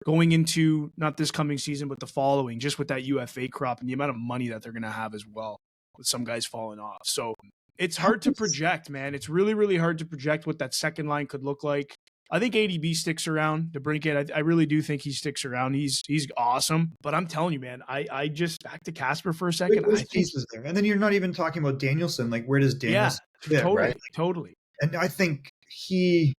going into not this coming season, but the following, just with that UFA crop and the amount of money that they're going to have as well, with some guys falling off. So it's hard to project, man. It's really, really hard to project what that second line could look like. I think ADB sticks around. DeBrincat, I really do think he sticks around. He's awesome. But I'm telling you, man, I just back to Kasper for a second. There's pieces there. And then you're not even talking about Danielson. Like, where does Danielson fit, totally, right? Totally. And I think he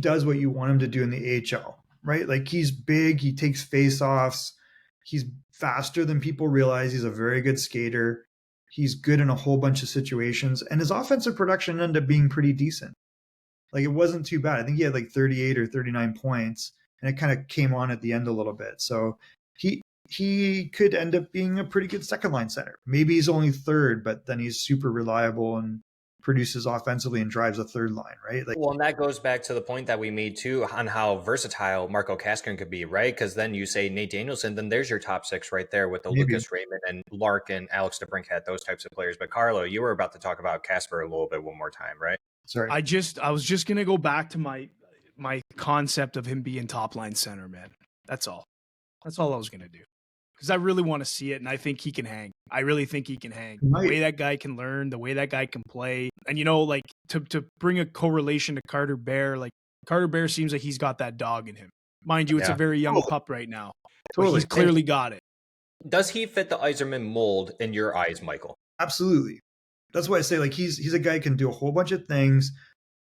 does what you want him to do in the AHL, right? Like, he's big. He takes face-offs. He's faster than people realize. He's a very good skater. He's good in a whole bunch of situations. And his offensive production ended up being pretty decent. Like, it wasn't too bad. I think he had like 38 or 39 points, and it kind of came on at the end a little bit. So he could end up being a pretty good second line center. Maybe he's only third, but then he's super reliable and produces offensively and drives a third line, right? Like, well, and that goes back to the point that we made too on how versatile Marco Kaskin could be, right? Because then you say Nate Danielson, then there's your top 6 right there with the Lucas Raymond and Larkin, Alex DeBrincat, those types of players. But Carlo, you were about to talk about Kasper a little bit one more time, right? Sorry. I was just gonna go back to my concept of him being top line center, man. That's all I was gonna do, because I really want to see it, and I think he can hang. I really think he can hang. The way that guy can learn, the way that guy can play, and like to bring a correlation to Carter Bear, like Carter Bear seems like he's got that dog in him. Mind you, it's a very young pup right now, but he's clearly got it. Does he fit the Yzerman mold in your eyes, Michael? Absolutely. That's why I say, like, he's a guy who can do a whole bunch of things.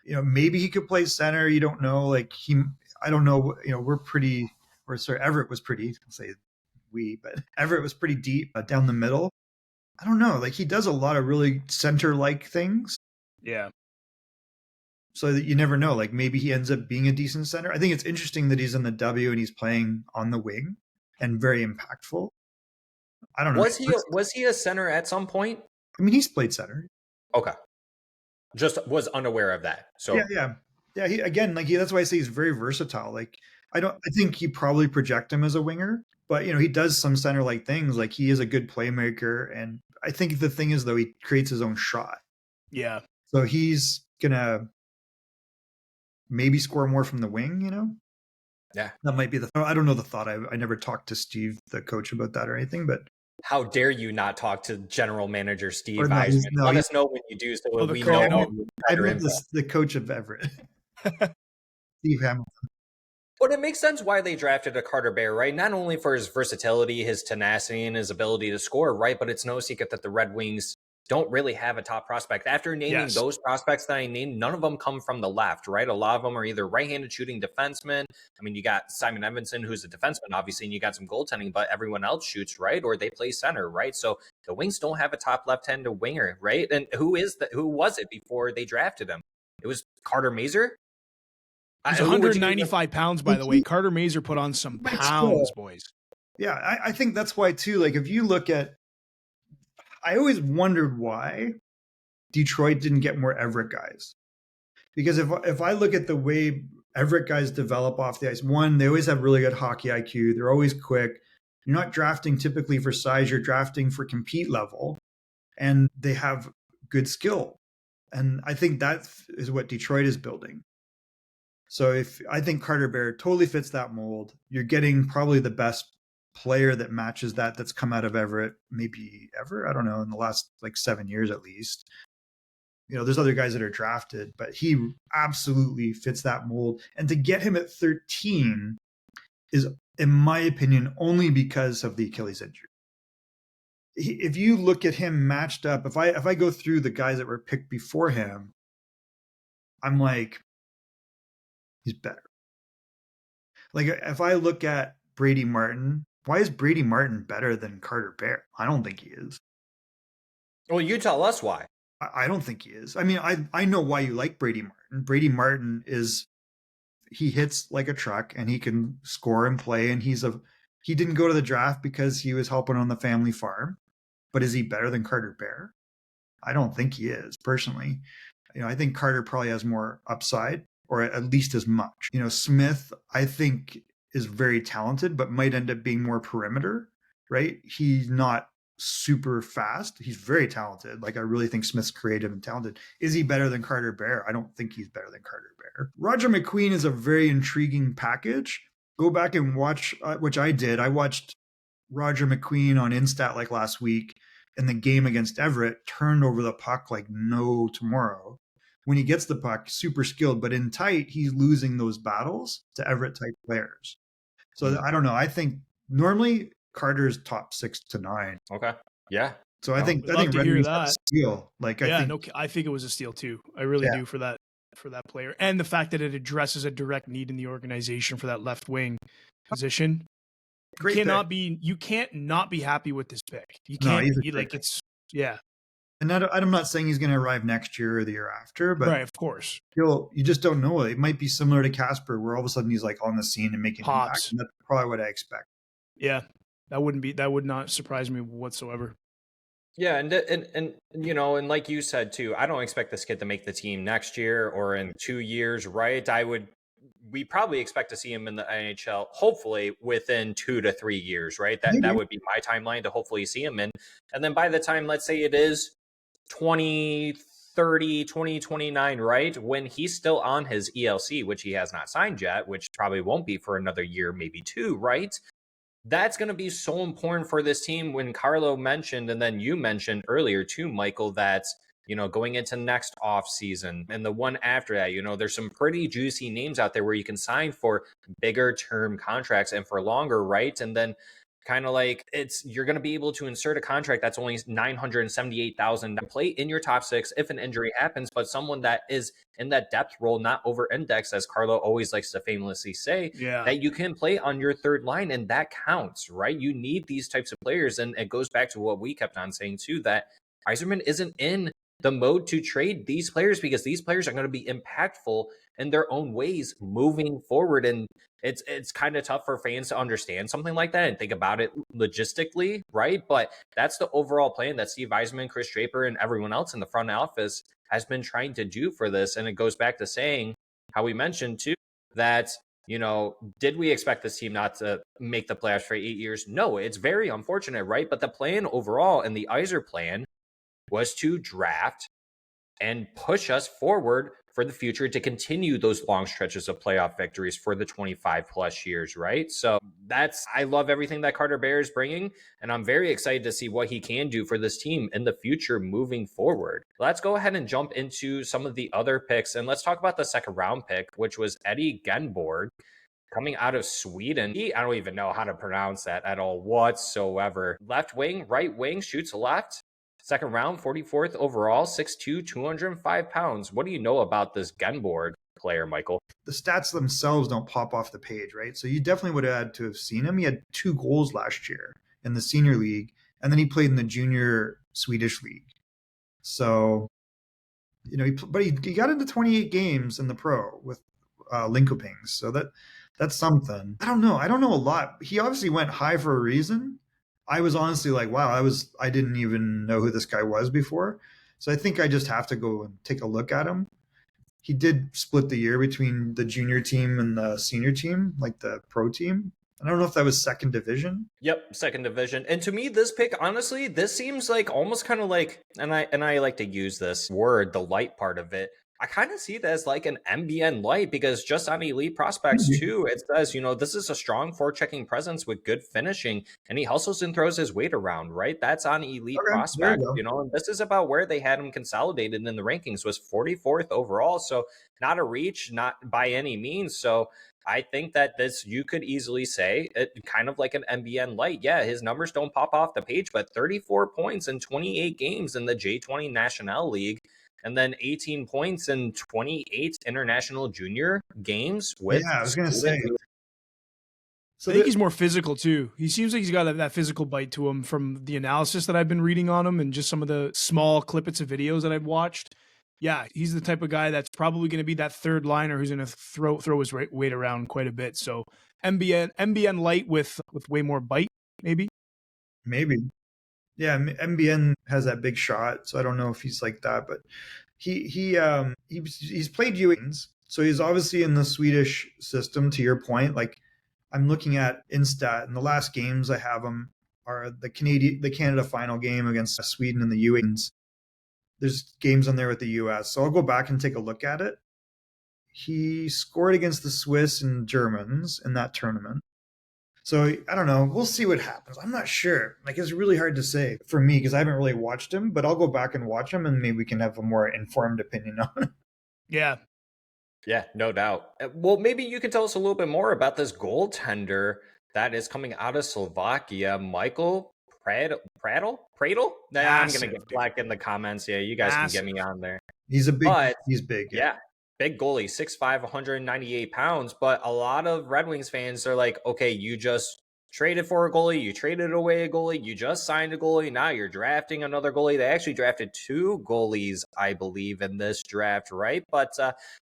Maybe he could play center. You don't know. Like, I don't know. Everett was pretty, I'll say but Everett was pretty deep down the middle. I don't know. Like, he does a lot of really center-like things. Yeah. So that you never know. Like, maybe he ends up being a decent center. I think it's interesting that he's in the W and he's playing on the wing and very impactful. I don't know. Was he a center at some point? I mean, he's played center. Okay. Just was unaware of that. So yeah. He again, like, that's why I say he's very versatile. Like, I think you probably project him as a winger, but he does some center-like things. Like, he is a good playmaker, and I think the thing is, though, he creates his own shot. Yeah. So he's gonna maybe score more from the wing. Yeah, that might be I don't know the thought. I never talked to Steve, the coach, about that or anything, but. How dare you not talk to General Manager Steve Yzerman? Let us know when you do, so we know. I meant the coach of Everett, Steve Hamilton. But it makes sense why they drafted a Carter Bear, right? Not only for his versatility, his tenacity, and his ability to score, right? But it's no secret that the Red Wings don't really have a top prospect. After naming those prospects that I named, none of them come from the left, right? A lot of them are either right-handed shooting defensemen. I mean, you got Simon Edmondson, who's a defenseman, obviously, and you got some goaltending, but everyone else shoots, right? Or they play center, right? So the Wings don't have a top left-handed winger, right? And who was it before they drafted him? It was Carter Mazur? He's 195 pounds, by the way. Carter Mazur put on some pounds, boys. Yeah, I think that's why, too. Like, if you look at, I always wondered why Detroit didn't get more Everett guys. Because if I look at the way Everett guys develop off the ice, one, they always have really good hockey IQ. They're always quick. You're not drafting typically for size. You're drafting for compete level. And they have good skill. And I think that is what Detroit is building. So I think Carter Bear totally fits that mold. You're getting probably the best player that matches that's come out of Everett, maybe ever. I don't know, in the last 7 years at least. There's other guys that are drafted, but he absolutely fits that mold. And to get him at 13 is, in my opinion, only because of the Achilles injury. If you look at him matched up, if I go through the guys that were picked before him, I'm like, he's better. Like, if I look at Brady Martin, why is Brady Martin better than Carter Bear? I don't think he is. Well, you tell us why. I don't think he is. I mean, I know why you like Brady Martin. Brady Martin he hits like a truck and he can score and play. And he didn't go to the draft because he was helping on the family farm. But is he better than Carter Bear? I don't think he is, personally. I think Carter probably has more upside, or at least as much. Smith, I think, is very talented, but might end up being more perimeter, right? He's not super fast. He's very talented. Like, I really think Smith's creative and talented. Is he better than Carter Bear? I don't think he's better than Carter Bear. Roger McQueen is a very intriguing package. Go back and watch, which I did. I watched Roger McQueen on Instat last week, in the game against Everett, turned over the puck like no tomorrow. When he gets the puck, super skilled, but in tight, he's losing those battles to Everett-type players. So I don't know. I think normally Carter's top 6 to 9. Okay. Yeah. So I think Red Wings have a steal. I think it was a steal too. I really do for that player, and the fact that it addresses a direct need in the organization for that left wing position. Great you can't not be happy with this pick. You can't. And I'm not saying he's going to arrive next year or the year after, but right, of course, you just don't know. It might be similar to Casper, where all of a sudden he's on the scene and making pops. And that's probably what I expect. Yeah, that would not surprise me whatsoever. Yeah, and and like you said too, I don't expect this kid to make the team next year or in 2 years, right? We probably expect to see him in the NHL, hopefully within 2 to 3 years, right? That would be my timeline to hopefully see him in. And then by the time, let's say it is 2030, 2029, right? When he's still on his ELC, which he has not signed yet, which probably won't be for another year, maybe 2, right? That's going to be so important for this team. When Carlo mentioned, and then you mentioned earlier too, Michael, that going into next off season and the one after that, there's some pretty juicy names out there where you can sign for bigger term contracts and for longer, right? And then kind of like you're going to be able to insert a contract that's only $978,000 to play in your top six if an injury happens, but someone that is in that depth role, not over index, as Carlo always likes to famously say, that you can play on your third line, and that counts, right? You need these types of players, and it goes back to what we kept on saying too, that Yzerman isn't in the mode to trade these players because these players are going to be impactful in their own ways moving forward. And it's kind of tough for fans to understand something like that and think about it logistically, right? But that's the overall plan that Steve Yzerman, Chris Draper, and everyone else in the front office has been trying to do for this. And it goes back to saying how we mentioned too that, did we expect this team not to make the playoffs for 8 years? No, it's very unfortunate, right? But the plan overall and the Yzer plan was to draft and push us forward for the future to continue those long stretches of playoff victories for the 25 plus years, right? So I love everything that Carter Bear is bringing, and I'm very excited to see what he can do for this team in the future moving forward. Let's go ahead and jump into some of the other picks, and let's talk about the second round pick, which was Eddie Genborg, coming out of Sweden. I don't even know how to pronounce that at all whatsoever. Left wing, right wing, shoots left. Second round, 44th overall, 6'2", 205 pounds. What do you know about this Genborg player, Michael? The stats themselves don't pop off the page, right? So you definitely would have had to have seen him. He had 2 goals last year in the senior league, and then he played in the junior Swedish league. So, he got into 28 games in the pro with Linkoping. So that's something. I don't know a lot. He obviously went high for a reason. I was honestly like, wow, I didn't even know who this guy was before. So I think I just have to go and take a look at him. He did split the year between the junior team and the senior team, like the pro team. I don't know if that was second division. Yep, second division. And to me, this pick, honestly, this seems like almost kind of like, and I like to use this word, the light part of it. I kind of see it as like an MBN light because just on Elite Prospects too, it says, this is a strong forechecking presence with good finishing, and he hustles and throws his weight around, right? That's on Elite Prospect, and this is about where they had him consolidated in the rankings, was 44th overall. So not a reach, not by any means. So I think that you could easily say it kind of like an MBN light. Yeah, his numbers don't pop off the page, but 34 points in 28 games in the J20 National League. And then 18 points in 28 international junior games with. Yeah, I was going to say. So I think he's more physical too. He seems like he's got that physical bite to him from the analysis that I've been reading on him and just some of the small clippets of videos that I've watched. Yeah, he's the type of guy that's probably going to be that third liner who's going to throw his weight around quite a bit. So MBN light with way more bite, maybe. Yeah, MBN has that big shot, so I don't know if he's like that, but he's played U18s, so he's obviously in the Swedish system. To your point, like I'm looking at Instat, and the last games I have him are the Canada final game against Sweden in the U18s. There's games on there with the US, so I'll go back and take a look at it. He scored against the Swiss and Germans in that tournament. So I don't know. We'll see what happens. I'm not sure. Like, it's really hard to say for me because I haven't really watched him, but I'll go back and watch him and maybe we can have a more informed opinion on it. Yeah. Yeah, no doubt. Well, maybe you can tell us a little bit more about this goaltender that is coming out of Slovakia, Michael Pradl? Nah, I'm going to get black in the comments. Yeah, you guys can get me on there. He's big. Yeah. Big goalie, 6'5", 198 pounds. But a lot of Red Wings fans are like, okay, you just traded for a goalie. You traded away a goalie. You just signed a goalie. Now you're drafting another goalie. They actually drafted 2 goalies, I believe, in this draft, right? But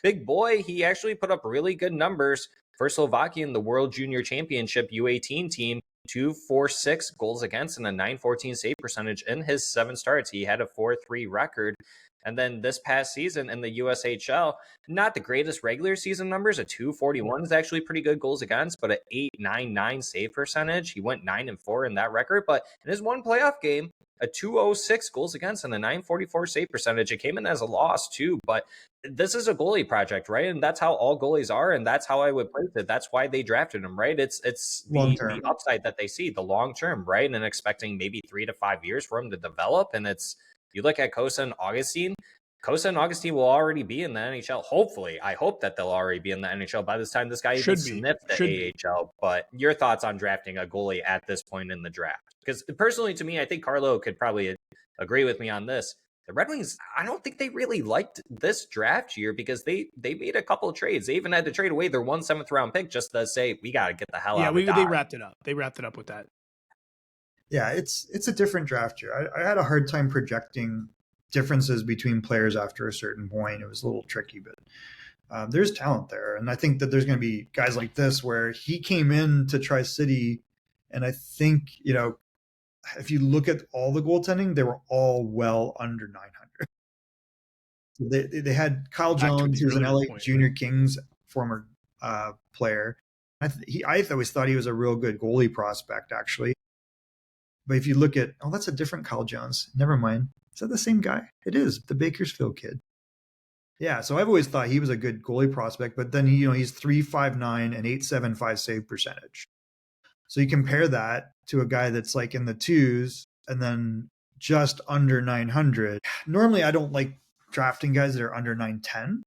big boy, he actually put up really good numbers for Slovakia in the World Junior Championship U18 team. 246 goals against and a 914 save percentage in his 7 starts. He had a 4-3 record. And then this past season in the USHL, not the greatest regular season numbers. A 241 is actually pretty good goals against, but an 899 save percentage. He went 9-4 in that record. But in his one playoff game, a 206 goals against and a 944 save percentage. It came in as a loss too, but this is a goalie project, right? And that's how all goalies are, and that's how I would place it. That's why they drafted him, right? It's the upside that they see, the long term, right? And expecting maybe 3 to 5 years for him to develop. And you look at Kosa and Augustine, Costa and Augustine will already be in the NHL. Hopefully, I hope that they'll already be in the NHL by this time this guy even sniffed the AHL. But your thoughts on drafting a goalie at this point in the draft? Because personally, to me, I think Carlo could probably agree with me on this. The Red Wings, I don't think they really liked this draft year because they made a couple of trades. They even had to trade away their 1 7th round pick just to say, we got to get the hell out of Dodge. They wrapped it up. They wrapped it up with that. Yeah, it's a different draft year. I had a hard time projecting differences between players after a certain point. It was a little tricky, but there's talent there. And I think that there's going to be guys like this where he came in to Tri-City, and I think, if you look at all the goaltending, they were all well under 900. They had Kyle Jones, who was an LA Junior Kings former player. I always thought he was a real good goalie prospect, actually. But if you look at, that's a different Kyle Jones. Never mind. Is that the same guy? It is, the Bakersfield kid. Yeah, so I've always thought he was a good goalie prospect, but then he's 3.59 and 8.75 save percentage. So you compare that to a guy that's like in the twos and then just under 900. Normally, I don't like drafting guys that are under 910,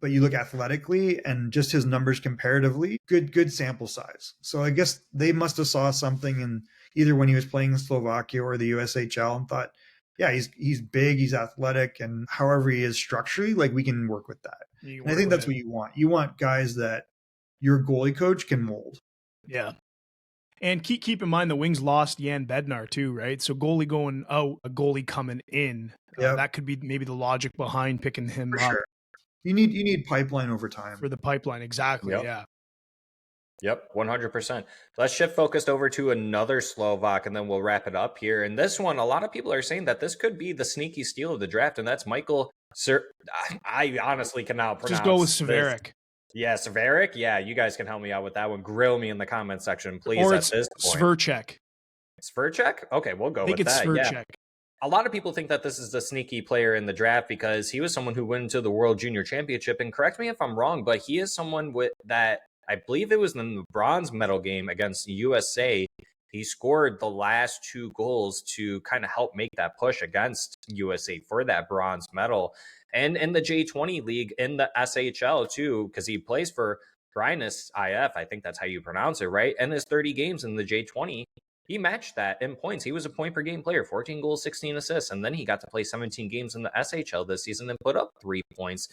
but you look athletically and just his numbers comparatively, good sample size. So I guess they must have saw something in either when he was playing in Slovakia or the USHL and thought, yeah, he's big, he's athletic, and however he is structurally, like we can work with that. And I think that's what you want. You want guys that your goalie coach can mold. Yeah. And keep in mind the Wings lost Jan Bednar too, right? So goalie going out, a goalie coming in. Yep. That could be maybe the logic behind picking him up. Sure. You need pipeline over time. For the pipeline, exactly. Yep. Yeah. Yep, 100%. Let's shift focused over to another Slovak, and then we'll wrap it up here. And this one, a lot of people are saying that this could be the sneaky steal of the draft, and that's Michael. I honestly cannot pronounce. Just go with Severik. This. Yeah, Severik. Yeah, you guys can help me out with that one. Grill me in the comment section, please. Or it's Sverchek. Sverchek? Okay, we'll go with that. I think it's Sverchek. Yeah. A lot of people think that this is the sneaky player in the draft because he was someone who went into the World Junior Championship. And correct me if I'm wrong, but he is someone with that. I believe it was in the bronze medal game against the USA. He scored the last 2 goals to kind of help make that push against USA for that bronze medal. And in the J20 league, in the SHL too, because he plays for Brynäs IF, I think that's how you pronounce it, right? And his 30 games in the J20, he matched that in points. He was a point per game player, 14 goals, 16 assists. And then he got to play 17 games in the SHL this season and put up 3 points.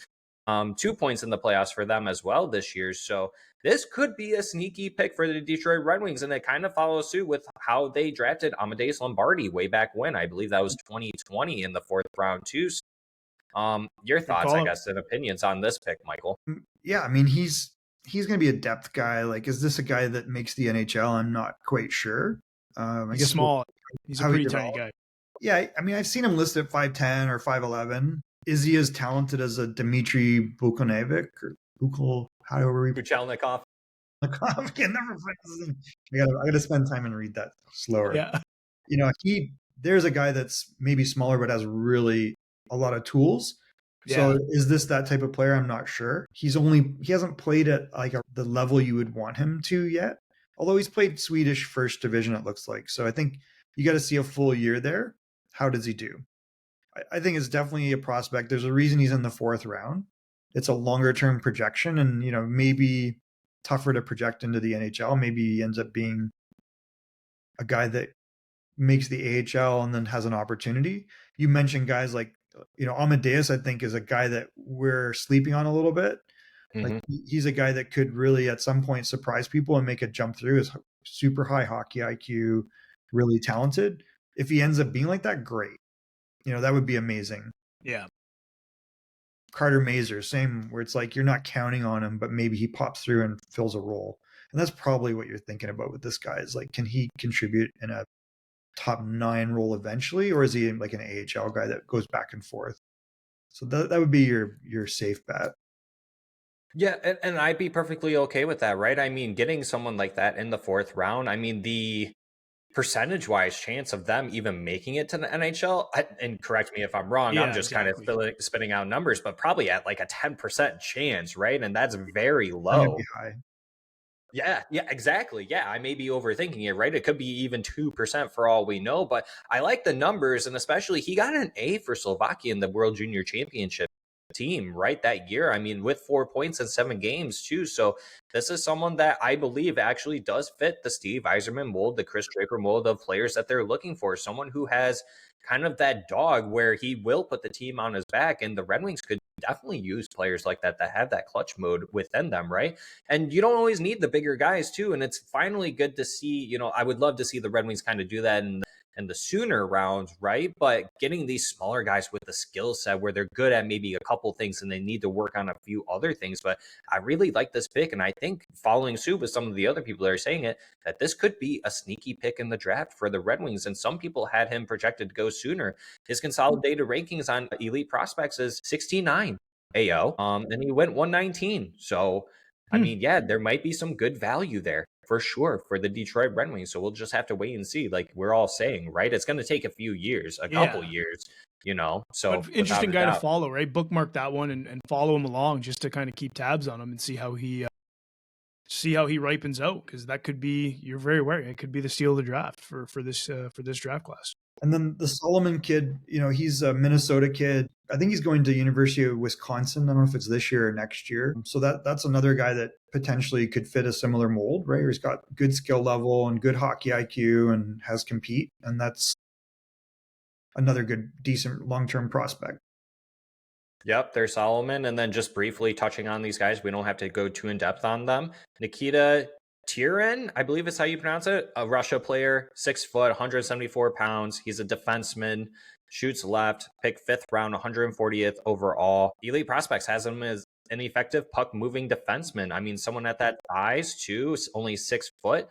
2 points in the playoffs for them as well this year. So this could be a sneaky pick for the Detroit Red Wings, and it kind of follows suit with how they drafted Amadeus Lombardi way back when. I believe that was 2020 in the 4th round too. Your thoughts, I guess, and opinions on this pick, Michael? Yeah, I mean, he's going to be a depth guy. Like, is this a guy that makes the NHL? I'm not quite sure. I guess small. He's a pretty tiny guy. Yeah, I mean, I've seen him listed at 5'10" or 5'11". Is he as talented as a Dmitry Bukonevic or Buchelnikov? I gotta spend time and read that slower. Yeah. There's a guy that's maybe smaller but has really a lot of tools. Yeah. So is this that type of player? I'm not sure. He hasn't played at the level you would want him to yet. Although he's played Swedish first division, it looks like. So I think you got to see a full year there. How does he do? I think it's definitely a prospect. There's a reason he's in the 4th round. It's a longer term projection and, maybe tougher to project into the NHL. Maybe he ends up being a guy that makes the AHL and then has an opportunity. You mentioned guys like, Amadeus, I think, is a guy that we're sleeping on a little bit. Mm-hmm. Like he's a guy that could really at some point surprise people and make a jump through. His super high hockey IQ, really talented. If he ends up being like that, great. That would be amazing. Yeah. Carter Mazer, same, where it's like you're not counting on him, but maybe he pops through and fills a role. And that's probably what you're thinking about with this guy is like, can he contribute in a top 9 role eventually? Or is he like an AHL guy that goes back and forth? So that would be your safe bet. Yeah, and I'd be perfectly okay with that, right? I mean, getting someone like that in the 4th round, I mean, the percentage-wise chance of them even making it to the NHL, and correct me if I'm wrong, I'm just kind of spitting out numbers, but probably at like a 10% chance, right? And that's very low. Be high. Yeah, exactly. Yeah, I may be overthinking it, right? It could be even 2% for all we know, but I like the numbers, and especially he got an A for Slovakia in the World Junior Championship team, right, that year. I mean, with 4 points in 7 games, too. So this is someone that I believe actually does fit the Steve Yzerman mold, the Chris Draper mold of players that they're looking for. Someone who has kind of that dog where he will put the team on his back, and the Red Wings could definitely use players like that have that clutch mode within them, right? And you don't always need the bigger guys too. And it's finally good to see, I would love to see the Red Wings kind of do that in the sooner rounds, right? But getting these smaller guys with the skill set where they're good at maybe a couple things and they need to work on a few other things. But I really like this pick. And I think following suit with some of the other people that are saying it, that this could be a sneaky pick in the draft for the Red Wings. And some people had him projected to go sooner. His consolidated rankings on Elite Prospects is 69. AO. And he went 119. So I mean, yeah, there might be some good value there for sure for the Detroit Red Wings. So we'll just have to wait and see. Like we're all saying, right? It's going to take a few years, a couple years, So but interesting guy to follow, right? Bookmark that one and follow him along just to kind of keep tabs on him and see how he ripens out, because that could be, you're very aware, it could be the steal of the draft for this draft class. And then the Solomon kid, he's a Minnesota kid. I think he's going to University of Wisconsin. I don't know if it's this year or next year. So that's another guy that potentially could fit a similar mold, right? He's got good skill level and good hockey IQ and has compete. And that's another good, decent long-term prospect. Yep, there's Solomon. And then just briefly touching on these guys, we don't have to go too in depth on them. Nikita Tyurin, I believe is how you pronounce it, a Russia player, 6 foot, 174 pounds. He's a defenseman, shoots left, picked 5th round, 140th overall. Elite Prospects has him as an effective puck moving defenseman. I mean, someone at that size too, only 6 foot.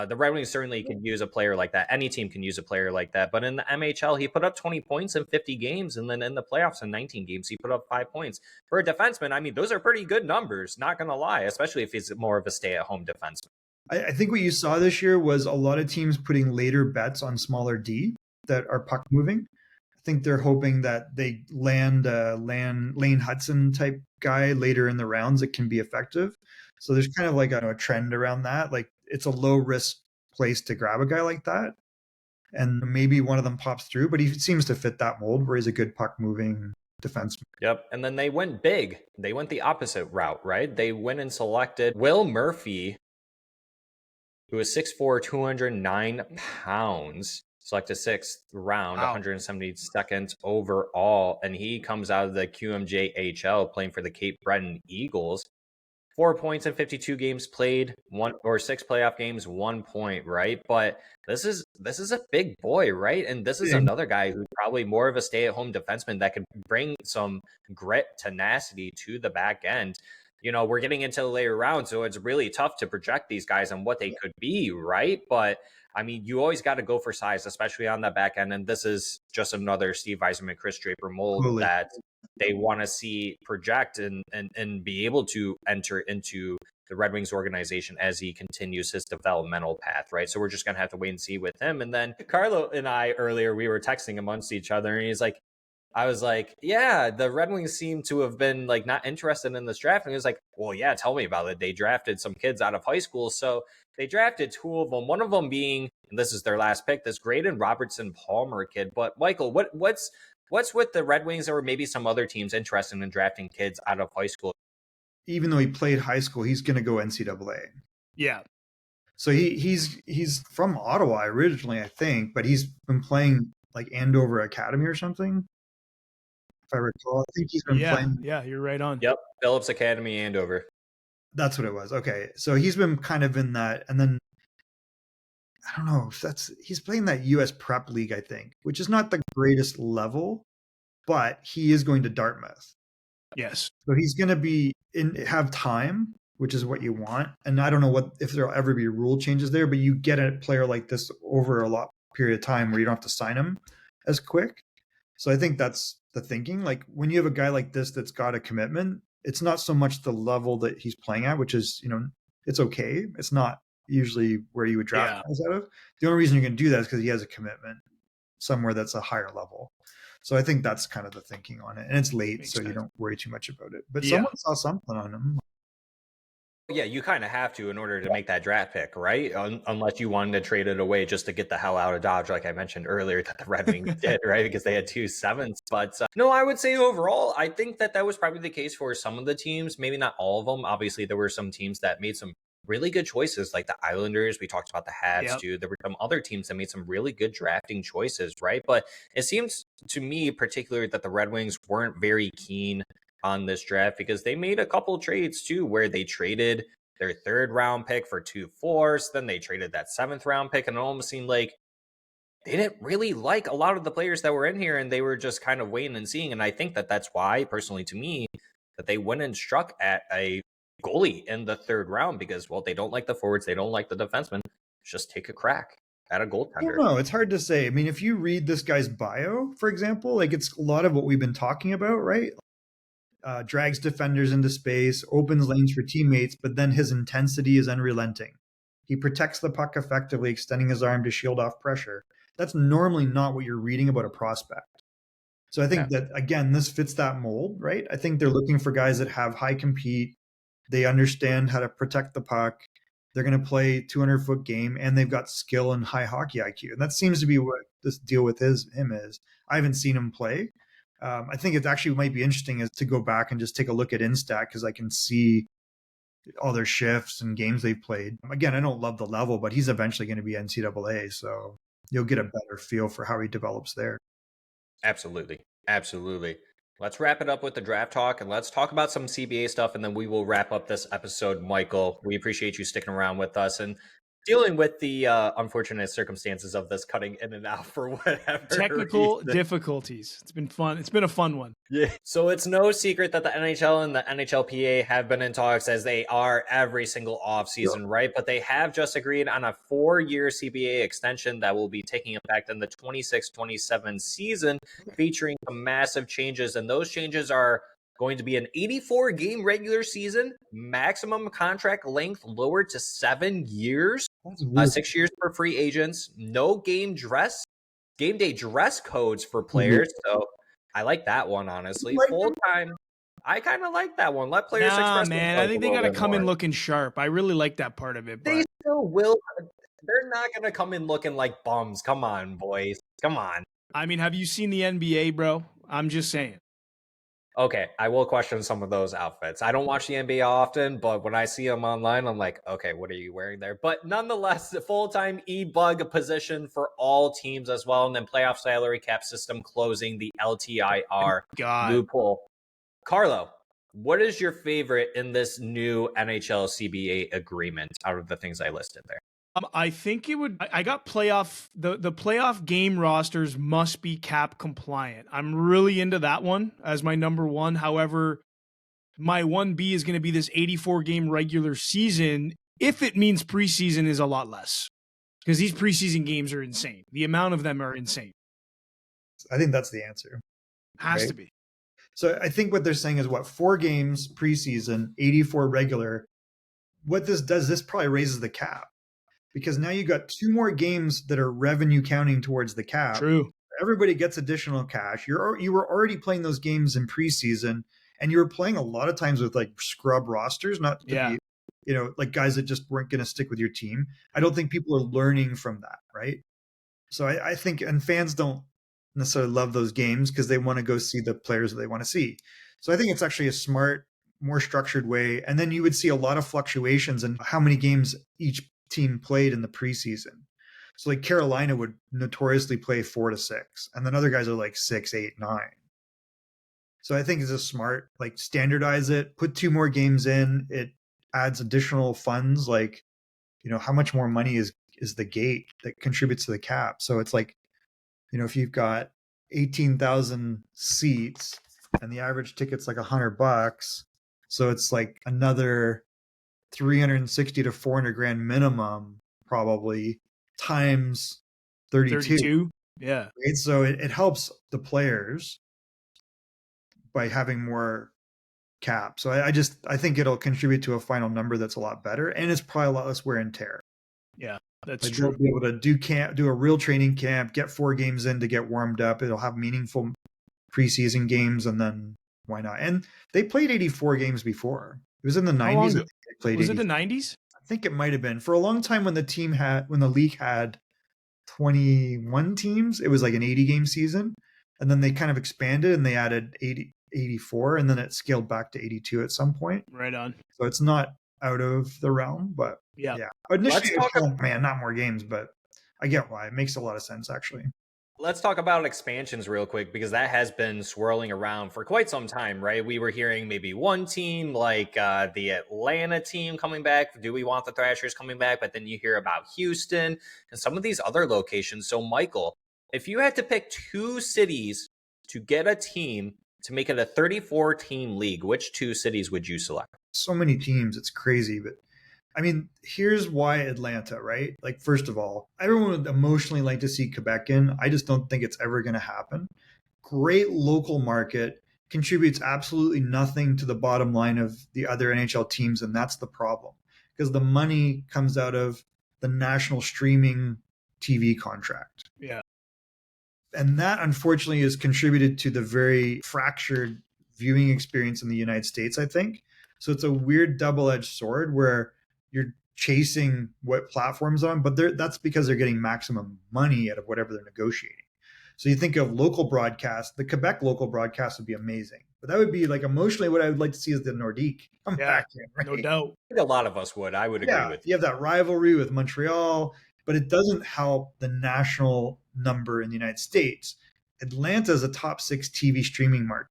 The Red Wings certainly could use a player like that. Any team can use a player like that. But in the MHL, he put up 20 points in 50 games. And then in the playoffs in 19 games, he put up 5 points. For a defenseman, I mean, those are pretty good numbers, not going to lie, especially if he's more of a stay-at-home defenseman. I think what you saw this year was a lot of teams putting later bets on smaller D that are puck moving. I think they're hoping that they land a Lane Hudson type guy later in the rounds that can be effective. So there's kind of like a trend around that. Like it's a low risk place to grab a guy like that. And maybe one of them pops through, but he seems to fit that mold where he's a good puck moving defenseman. Yep. And then they went big. They went the opposite route, right? They went and selected Will Murphy, who is 6'4", 209 pounds, selected 6th round, wow. 172nd overall. And he comes out of the QMJHL playing for the Cape Breton Eagles. 4 points in 52 games played, 6 playoff games, 1 point, right? But this is a big boy, right? And this is another guy who's probably more of a stay-at-home defenseman that could bring some grit, tenacity to the back end. We're getting into the later rounds, so it's really tough to project these guys and what they could be, right? But I mean, you always got to go for size, especially on the back end. And this is just another Steve Yzerman, Chris Draper mold that they want to see project and be able to enter into the Red Wings organization as he continues his developmental path, right? So we're just going to have to wait and see with him. And then Carlo and I earlier, we were texting amongst each other, and he's like, I was like, yeah, the Red Wings seem to have been like not interested in this draft. And he was like, well, yeah, tell me about it. They drafted some kids out of high school. So they drafted 2 of them, one of them being, and this is their last pick, this Graydon Robertson Palmer kid. But Michael, what's with the Red Wings or maybe some other teams interested in drafting kids out of high school? Even though he played high school, he's going to go NCAA. Yeah. So he's from Ottawa originally, I think, but he's been playing like Andover Academy or something. If I recall, I think he's been playing. Yeah, you're right on. Yep, Phillips Academy, Andover. That's what it was. Okay, so he's been kind of in that, and then I don't know if he's playing that U.S. Prep League, I think, which is not the greatest level, but he is going to Dartmouth. Yes. So he's going to have time, which is what you want. And I don't know if there'll ever be rule changes there, but you get a player like this over a lot period of time where you don't have to sign him as quick. So I think that's the thinking. Like when you have a guy like this that's got a commitment, it's not so much the level that he's playing at, which is, it's okay. It's not usually where you would draft guys out of. The only reason you can do that is because he has a commitment somewhere that's a higher level. So I think that's kind of the thinking on it. And it's late, so you don't worry too much about it. But someone saw something on him. Yeah, you kind of have to in order to make that draft pick, right? Unless you wanted to trade it away just to get the hell out of Dodge, like I mentioned earlier that the Red Wings did, right? Because they had 2 7s. But no, I would say overall, I think that was probably the case for some of the teams, maybe not all of them. Obviously, there were some teams that made some really good choices, like the Islanders. We talked about the Habs too. There were some other teams that made some really good drafting choices, right? But it seems to me, particularly, that the Red Wings weren't very keen on this draft because they made a couple trades too, where they traded their 3rd round pick for 2 4s. Then they traded that 7th round pick, and it almost seemed like they didn't really like a lot of the players that were in here, and they were just kind of waiting and seeing. And I think that that's why, personally, to me, that they went and struck at a goalie in the 3rd round because, well, they don't like the forwards, they don't like the defensemen. Just take a crack at a goaltender. No, it's hard to say. I mean, if you read this guy's bio, for example, like it's a lot of what we've been talking about, right? Drags defenders into space, opens lanes for teammates, but then his intensity is unrelenting. He protects the puck effectively, extending his arm to shield off pressure. That's normally not what you're reading about a prospect. So I think that, again, this fits that mold, right? I think they're looking for guys that have high compete. They understand how to protect the puck. They're going to play 200-foot game, and they've got skill and high hockey IQ. And that seems to be what this deal with him is. I haven't seen him play. I think it actually might be interesting is to go back and just take a look at Instat because I can see all their shifts and games they've played. Again, I don't love the level, but he's eventually going to be NCAA, so you'll get a better feel for how he develops there. Absolutely. Absolutely. Let's wrap it up with the draft talk, and let's talk about some CBA stuff, and then we will wrap up this episode. Michael, we appreciate you sticking around with us and dealing with the unfortunate circumstances of this cutting in and out for whatever technical reason. Difficulties. It's been fun. It's been a fun one. Yeah. So it's no secret that the NHL and the NHLPA have been in talks, as they are every single offseason, right? But they have just agreed on a 4-year CBA extension that will be taking effect in the 26-27 season, featuring some massive changes. And those changes are going to be an 84-game regular season, maximum contract length lowered to 7 years, 6 years for free agents, no game day dress codes for players. So I like that one, honestly. Full time. I kind of like that one. Let players express man. I think they got to come in looking sharp. I really like that part of it. But they still will. They're not going to come in looking like bums. Come on, boys. Come on. I mean, have you seen the NBA, bro? I'm just saying. Okay, I will question some of those outfits. I don't watch the NBA often, but when I see them online, I'm like, okay, what are you wearing there? But nonetheless, the full-time e-bug position for all teams as well, and then playoff salary cap system closing the LTIR loophole. Carlo, what is your favorite in this new NHL CBA agreement out of the things I listed there? I think it would. I got playoff. The playoff game rosters must be cap compliant. I'm really into that one as my number one. However, my 1B is going to be this 84 game regular season. If it means preseason is a lot less, because these preseason games are insane. The amount of them are insane. I think that's the answer. Has to be. So I think what they're saying is 4 games preseason, 84 regular. What this does, this probably raises the cap. Because now you got 2 more games that are revenue counting towards the cap. True. Everybody gets additional cash. You were already playing those games in preseason, and you were playing a lot of times with like scrub rosters, not to be, like guys that just weren't going to stick with your team. I don't think people are learning from that, right? So I think, and fans don't necessarily love those games because they want to go see the players that they want to see. So I think it's actually a smart, more structured way. And then you would see a lot of fluctuations in how many games each team played in the preseason. So like Carolina would notoriously play 4 to 6, and then other guys are like 6, 8, 9. So I think it's a smart, like standardize it, put 2 more games in. It adds additional funds, like how much more money is the gate that contributes to the cap. So it's like, if you've got 18,000 seats and the average ticket's like $100, so it's like another 360 to 400 grand minimum, probably, times 32. Yeah. Right? So it helps the players by having more cap. So I think it'll contribute to a final number that's a lot better, and it's probably a lot less wear and tear. Yeah, that's like true. They'll be able to do a real training camp, get 4 games in to get warmed up. It'll have meaningful preseason games, and then why not? And they played 84 games before. It was in the 90s. They played Was it the 90s? I think it might have been. For a long time when the league had 21 teams, it was like an 80-game season. And then they kind of expanded and they added 84, and then it scaled back to 82 at some point. Right on. So it's not out of the realm, but yeah. Initially, not more games, but I get why. It makes a lot of sense, actually. Let's talk about expansions real quick, because that has been swirling around for quite some time, right? We were hearing maybe one team, like the Atlanta team coming back. Do we want the Thrashers coming back? But then you hear about Houston and some of these other locations. So, Michael, if you had to pick 2 cities to get a team to make it a 34-team league, which 2 cities would you select? So many teams, it's crazy, but I mean, here's why Atlanta, right? Like, first of all, everyone would emotionally like to see Quebec in. I just don't think it's ever going to happen. Great local market, contributes absolutely nothing to the bottom line of the other NHL teams, and that's the problem. Because the money comes out of the national streaming TV contract. Yeah. And that, unfortunately, has contributed to the very fractured viewing experience in the United States, I think. So it's a weird double-edged sword where you're chasing what platforms on, but that's because they're getting maximum money out of whatever they're negotiating. So you think of local broadcast, the Quebec local broadcast would be amazing, but that would be like emotionally what I would like to see is the Nordique come back in, right? No doubt. I think a lot of us would. I would agree with you. You have that rivalry with Montreal, but it doesn't help the national number in the United States. Atlanta is a top 6 TV streaming market.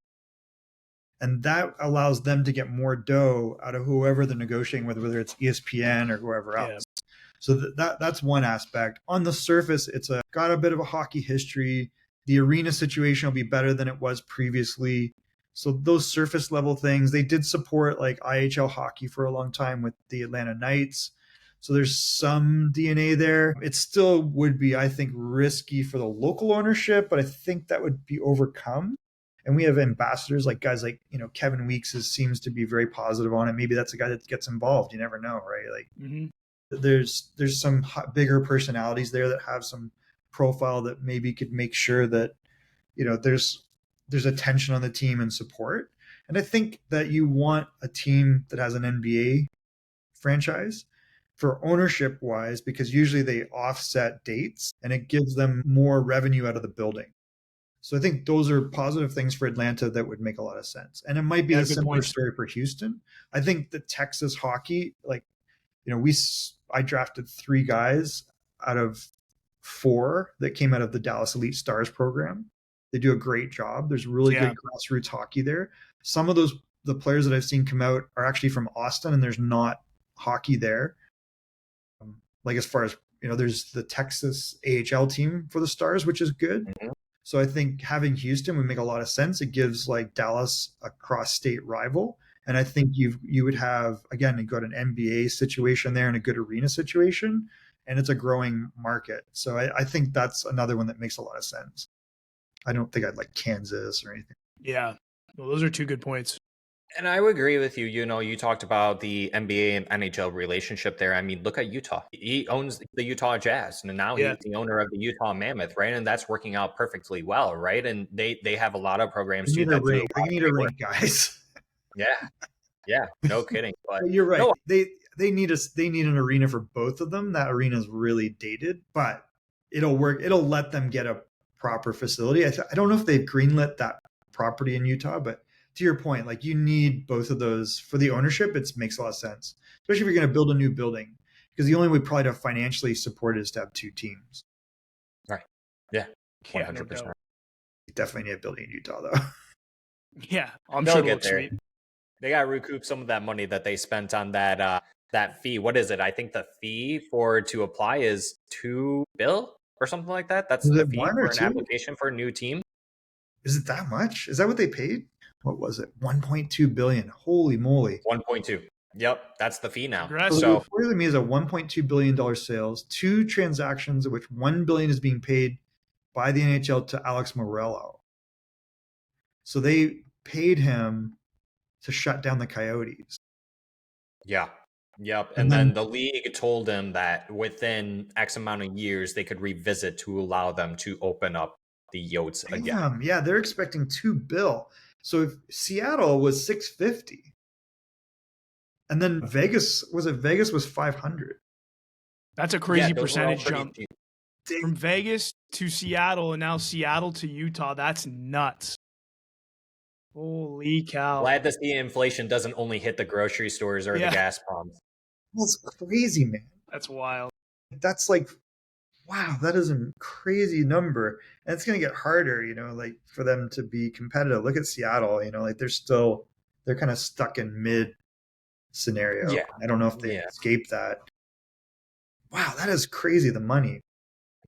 And that allows them to get more dough out of whoever they're negotiating with, whether it's ESPN or whoever else. Yeah. So that's one aspect. On the surface, it's got a bit of a hockey history. The arena situation will be better than it was previously. So those surface level things, they did support like IHL hockey for a long time with the Atlanta Knights. So there's some DNA there. It still would be, I think, risky for the local ownership, but I think that would be overcome. And we have ambassadors like guys like, Kevin Weeks seems to be very positive on it. Maybe that's a guy that gets involved. You never know, right? Like there's some bigger personalities there that have some profile that maybe could make sure that, there's attention on the team and support. And I think that you want a team that has an NBA franchise for ownership wise, because usually they offset dates and it gives them more revenue out of the building. So I think those are positive things for Atlanta that would make a lot of sense. And it might be a similar story for Houston. I think the Texas hockey, I drafted 3 guys out of 4 that came out of the Dallas Elite Stars program. They do a great job. There's really good grassroots hockey there. Some of the players that I've seen come out are actually from Austin, and there's not hockey there. As far as, there's the Texas AHL team for the Stars, which is good. Mm-hmm. So I think having Houston would make a lot of sense. It gives like Dallas a cross-state rival. And I think you would have, again, you got an NBA situation there and a good arena situation, and it's a growing market. So I think that's another one that makes a lot of sense. I don't think I'd like Kansas or anything. Yeah. Well, those are 2 good points. And I would agree with you. You talked about the NBA and NHL relationship there. I mean, look at Utah. He owns the Utah Jazz, and now he's the owner of the Utah Mammoth, right? And that's working out perfectly well, right? And they have a lot of programs too. We need a ring, guys. Yeah, no kidding. But you're right. No, they need an arena for both of them. That arena is really dated, but it'll work. It'll let them get a proper facility. I don't know if they've greenlit that property in Utah, but to your point, like you need both of those for the ownership. It makes a lot of sense, especially if you're going to build a new building, because the only way probably to financially support it is to have 2 teams. Right. Yeah. 100%. You definitely need a building in Utah, though. Yeah, I'm sure they'll get there. Sweet. They got to recoup some of that money that they spent on that fee. What is it? I think the fee to apply is $2 billion or something like that. That's the fee for an application for a new team. Is it that much? Is that what they paid? What was it? $1.2 billion. Holy moly. 1.2. Yep. That's the fee now. So what really means a $1.2 billion sales, 2 transactions of which $1 billion is being paid by the NHL to Alex Morello. So they paid him to shut down the Coyotes. Yeah. Yep. And then the league told him that within X amount of years, they could revisit to allow them to open up the Yotes again. Yeah, they're expecting $2 billion. So if Seattle was $650, And then Vegas was 500. That's a crazy those were all percentage pretty jump. cheap. From Vegas to Seattle, and now Seattle to Utah. That's nuts. Holy cow. Glad to see inflation doesn't only hit the grocery stores or the gas pumps. That's crazy, man. That's wild. That's like, wow, that is a crazy number. And it's going to get harder, like for them to be competitive. Look at Seattle, like they're kind of stuck in mid scenario. Yeah. I don't know if they escape that. Wow, that is crazy, the money.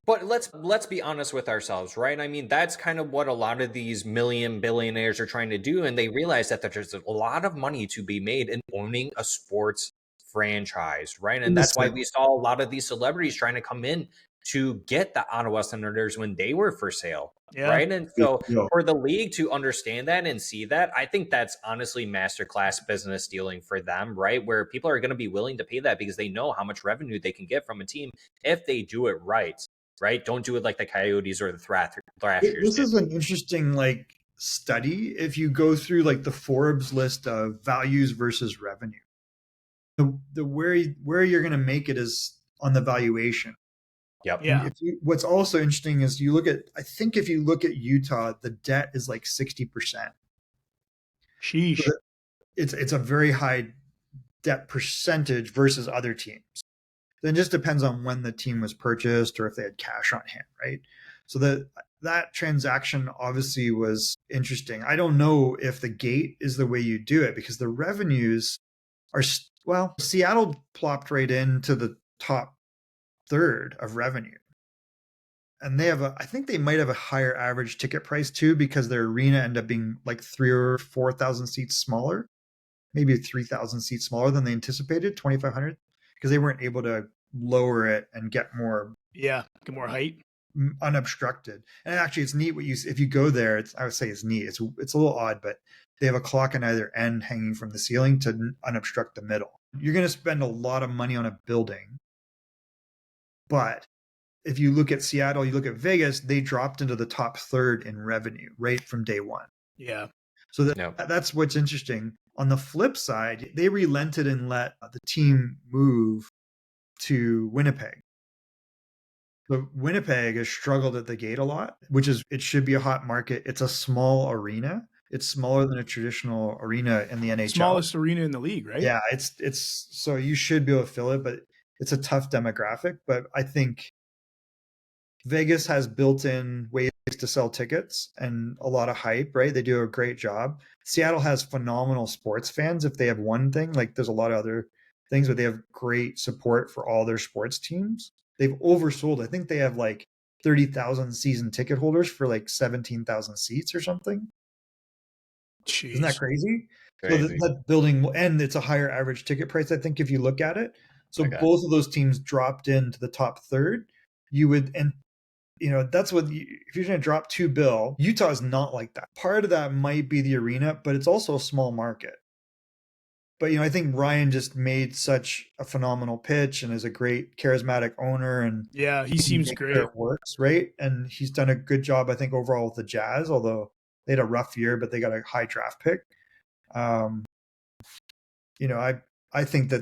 But let's be honest with ourselves, right? I mean, that's kind of what a lot of these billionaires are trying to do, and they realize that there's a lot of money to be made in owning a sports franchise, right? And that's why we saw a lot of these celebrities trying to come in to get the Ottawa Senators when they were for sale, right? And so for the league to understand that and see that, I think that's honestly masterclass business dealing for them, right? Where people are going to be willing to pay that because they know how much revenue they can get from a team if they do it right. Right? Don't do it like the Coyotes or the Thrashers. This is an interesting study. If you go through the Forbes list of values versus revenue, the where you're going to make it is on the valuation. Yep. Yeah. What's also interesting is if you look at Utah, the debt is 60%. Sheesh. So it's a very high debt percentage versus other teams. Then it just depends on when the team was purchased or if they had cash on hand, right? So that transaction obviously was interesting. I don't know if the gate is the way you do it because the revenues are, Seattle plopped right into the top third of revenue. And they have I think they might have a higher average ticket price too because their arena ended up being 3,000 or 4,000 seats smaller, maybe 3,000 seats smaller than they anticipated, 2,500. Because they weren't able to lower it and get more height unobstructed. And actually it's neat if you go there, I would say it's neat. It's a little odd, but they have a clock on either end hanging from the ceiling to unobstruct the middle. You're going to spend a lot of money on a building. But if you look at Seattle, you look at Vegas, they dropped into the top third in revenue right from day one. Yeah. So that's what's interesting. On the flip side, they relented and let the team move to Winnipeg. So Winnipeg has struggled at the gate a lot, it should be a hot market. It's a small arena. It's smaller than a traditional arena in the NHL. Smallest arena in the league, right? Yeah, it's so you should be able to fill it, but it's a tough demographic. But I think Vegas has built-in ways to sell tickets and a lot of hype, right? They do a great job. Seattle has phenomenal sports fans. If they have one thing, there's a lot of other things, but they have great support for all their sports teams. They've oversold. I think they have 30,000 season ticket holders for 17,000 seats or something. Jeez. Isn't that crazy? So that building, and it's a higher average ticket price, I think, if you look at it. So both of those teams dropped into the top third. You would, and that's what, if you're going to drop $2 billion, Utah is not like that. Part of that might be the arena, but it's also a small market. But, I think Ryan just made such a phenomenal pitch and is a great charismatic owner. And yeah, he seems great. It works, right? And he's done a good job, I think, overall with the Jazz, although they had a rough year, but they got a high draft pick. I think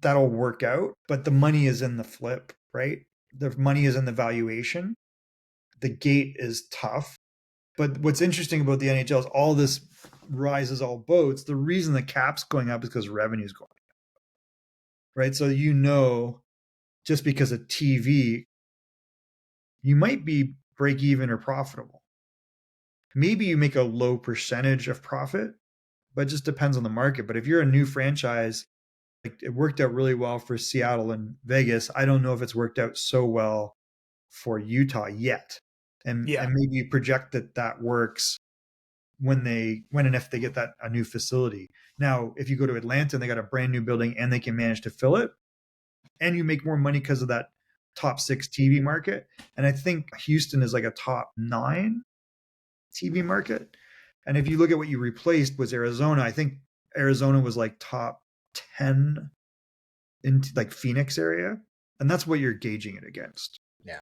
that'll work out, but the money is in the flip, right? The money is in the valuation. The gate is tough. But what's interesting about the NHL is all this rises all boats. The reason the cap's going up is because revenue's going up, right? So just because of TV, you might be break even or profitable. Maybe you make a low percentage of profit, but it just depends on the market. But if you're a new franchise, it worked out really well for Seattle and Vegas. I don't know if it's worked out so well for Utah yet. And maybe you project that works when and if they get a new facility. Now, if you go to Atlanta and they got a brand new building and they can manage to fill it, and you make more money because of that top 6 TV market. And I think Houston is a top 9 TV market. And if you look at what you replaced was Arizona, I think Arizona was top 10 in Phoenix area. And that's what you're gauging it against. Yeah.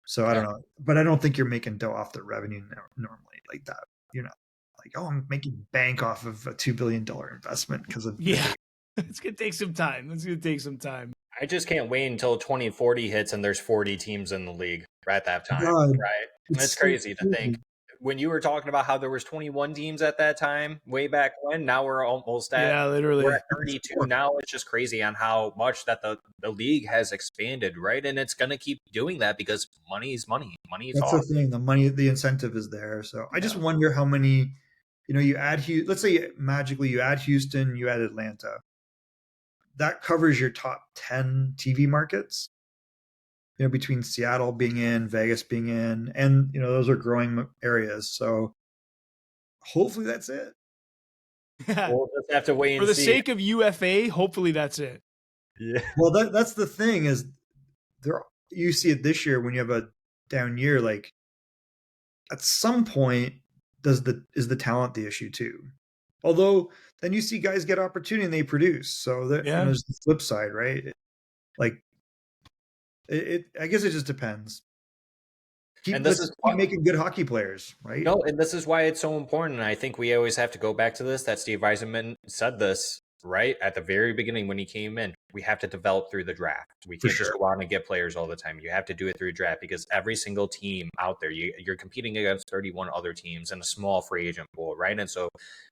So I don't know, but I don't think you're making dough off the revenue normally like that. You're not. like, oh, I'm making bank off of a $2 billion investment because of It's gonna take some time. I just can't wait until 2040 hits and there's 40 teams in the league at that time, God, right? It's crazy to think. When you were talking about how there was 21 teams at that time, way back when, now we're almost at literally we're at 32 now. It's just crazy on how much that the league has expanded, right? And it's gonna keep doing that because money is money. Money is That's awesome. the thing. The money, the incentive is there. So I just wonder how many, you add, let's say magically you add Houston, you add Atlanta. That covers your top 10 TV markets. Between Seattle being in, Vegas being in, and those are growing areas. So hopefully that's it. We'll just have to wait and see. For the see. sake of UFA, hopefully that's it. Yeah. Well, that's the thing is you see it this year when you have a down year. Like at some point, is the talent the issue too? Although then you see guys get opportunity and they produce. So there's the flip side, right? Like I guess it just depends. Keep making good hockey players, right? No, and this is why it's so important. And I think we always have to go back to this, that Steve Yzerman said this, right? At the very beginning when he came in, we have to develop through the draft. We can't just go out and get players all the time. You have to do it through draft because every single team out there, you're competing against 31 other teams in a small free agent pool, right? And so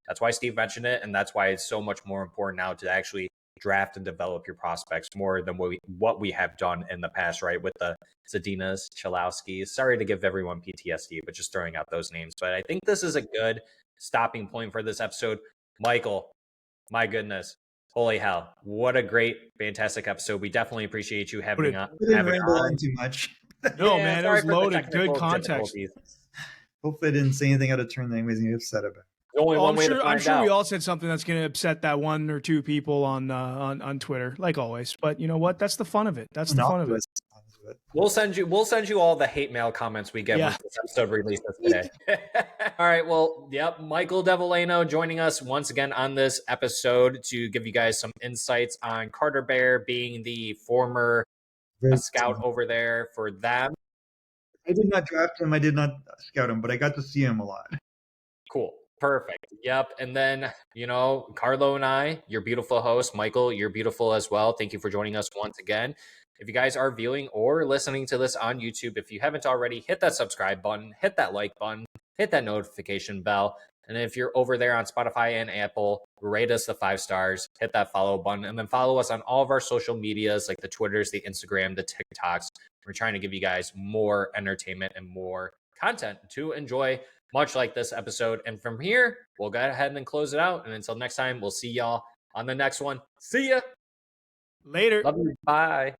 that's why Steve mentioned it. And that's why it's so much more important now to actually draft and develop your prospects more than what we have done in the past, right? With the Zadinas, Chalowskis. Sorry to give everyone PTSD, but just throwing out those names. But I think this is a good stopping point for this episode. Michael, my goodness. Holy hell. What a great, fantastic episode. We definitely appreciate you having on. Too much. No, man, it was loaded. Good context. Hopefully I didn't say anything out of turn that anybody's upset about. I'm sure we all said something that's going to upset that one or two people on Twitter, like always. But you know what? That's the fun of it. We'll send you all the hate mail comments we get once this episode releases today. All right. Well, Michael Devellano joining us once again on this episode to give you guys some insights on Carter Bear being the former scout over there for them. I did not draft him. I did not scout him, but I got to see him a lot. Cool. Perfect. Yep. And then, Carlo and I, your beautiful host, Michael, you're beautiful as well. Thank you for joining us once again. If you guys are viewing or listening to this on YouTube, if you haven't already, hit that subscribe button, hit that like button, hit that notification bell. And if you're over there on Spotify and Apple, rate us the 5 stars, hit that follow button, and then follow us on all of our social medias like the Twitters, the Instagram, the TikToks. We're trying to give you guys more entertainment and more content to enjoy, much like this episode. And from here, we'll go ahead and close it out. And until next time, we'll see y'all on the next one. See ya. Later. Love you. Bye.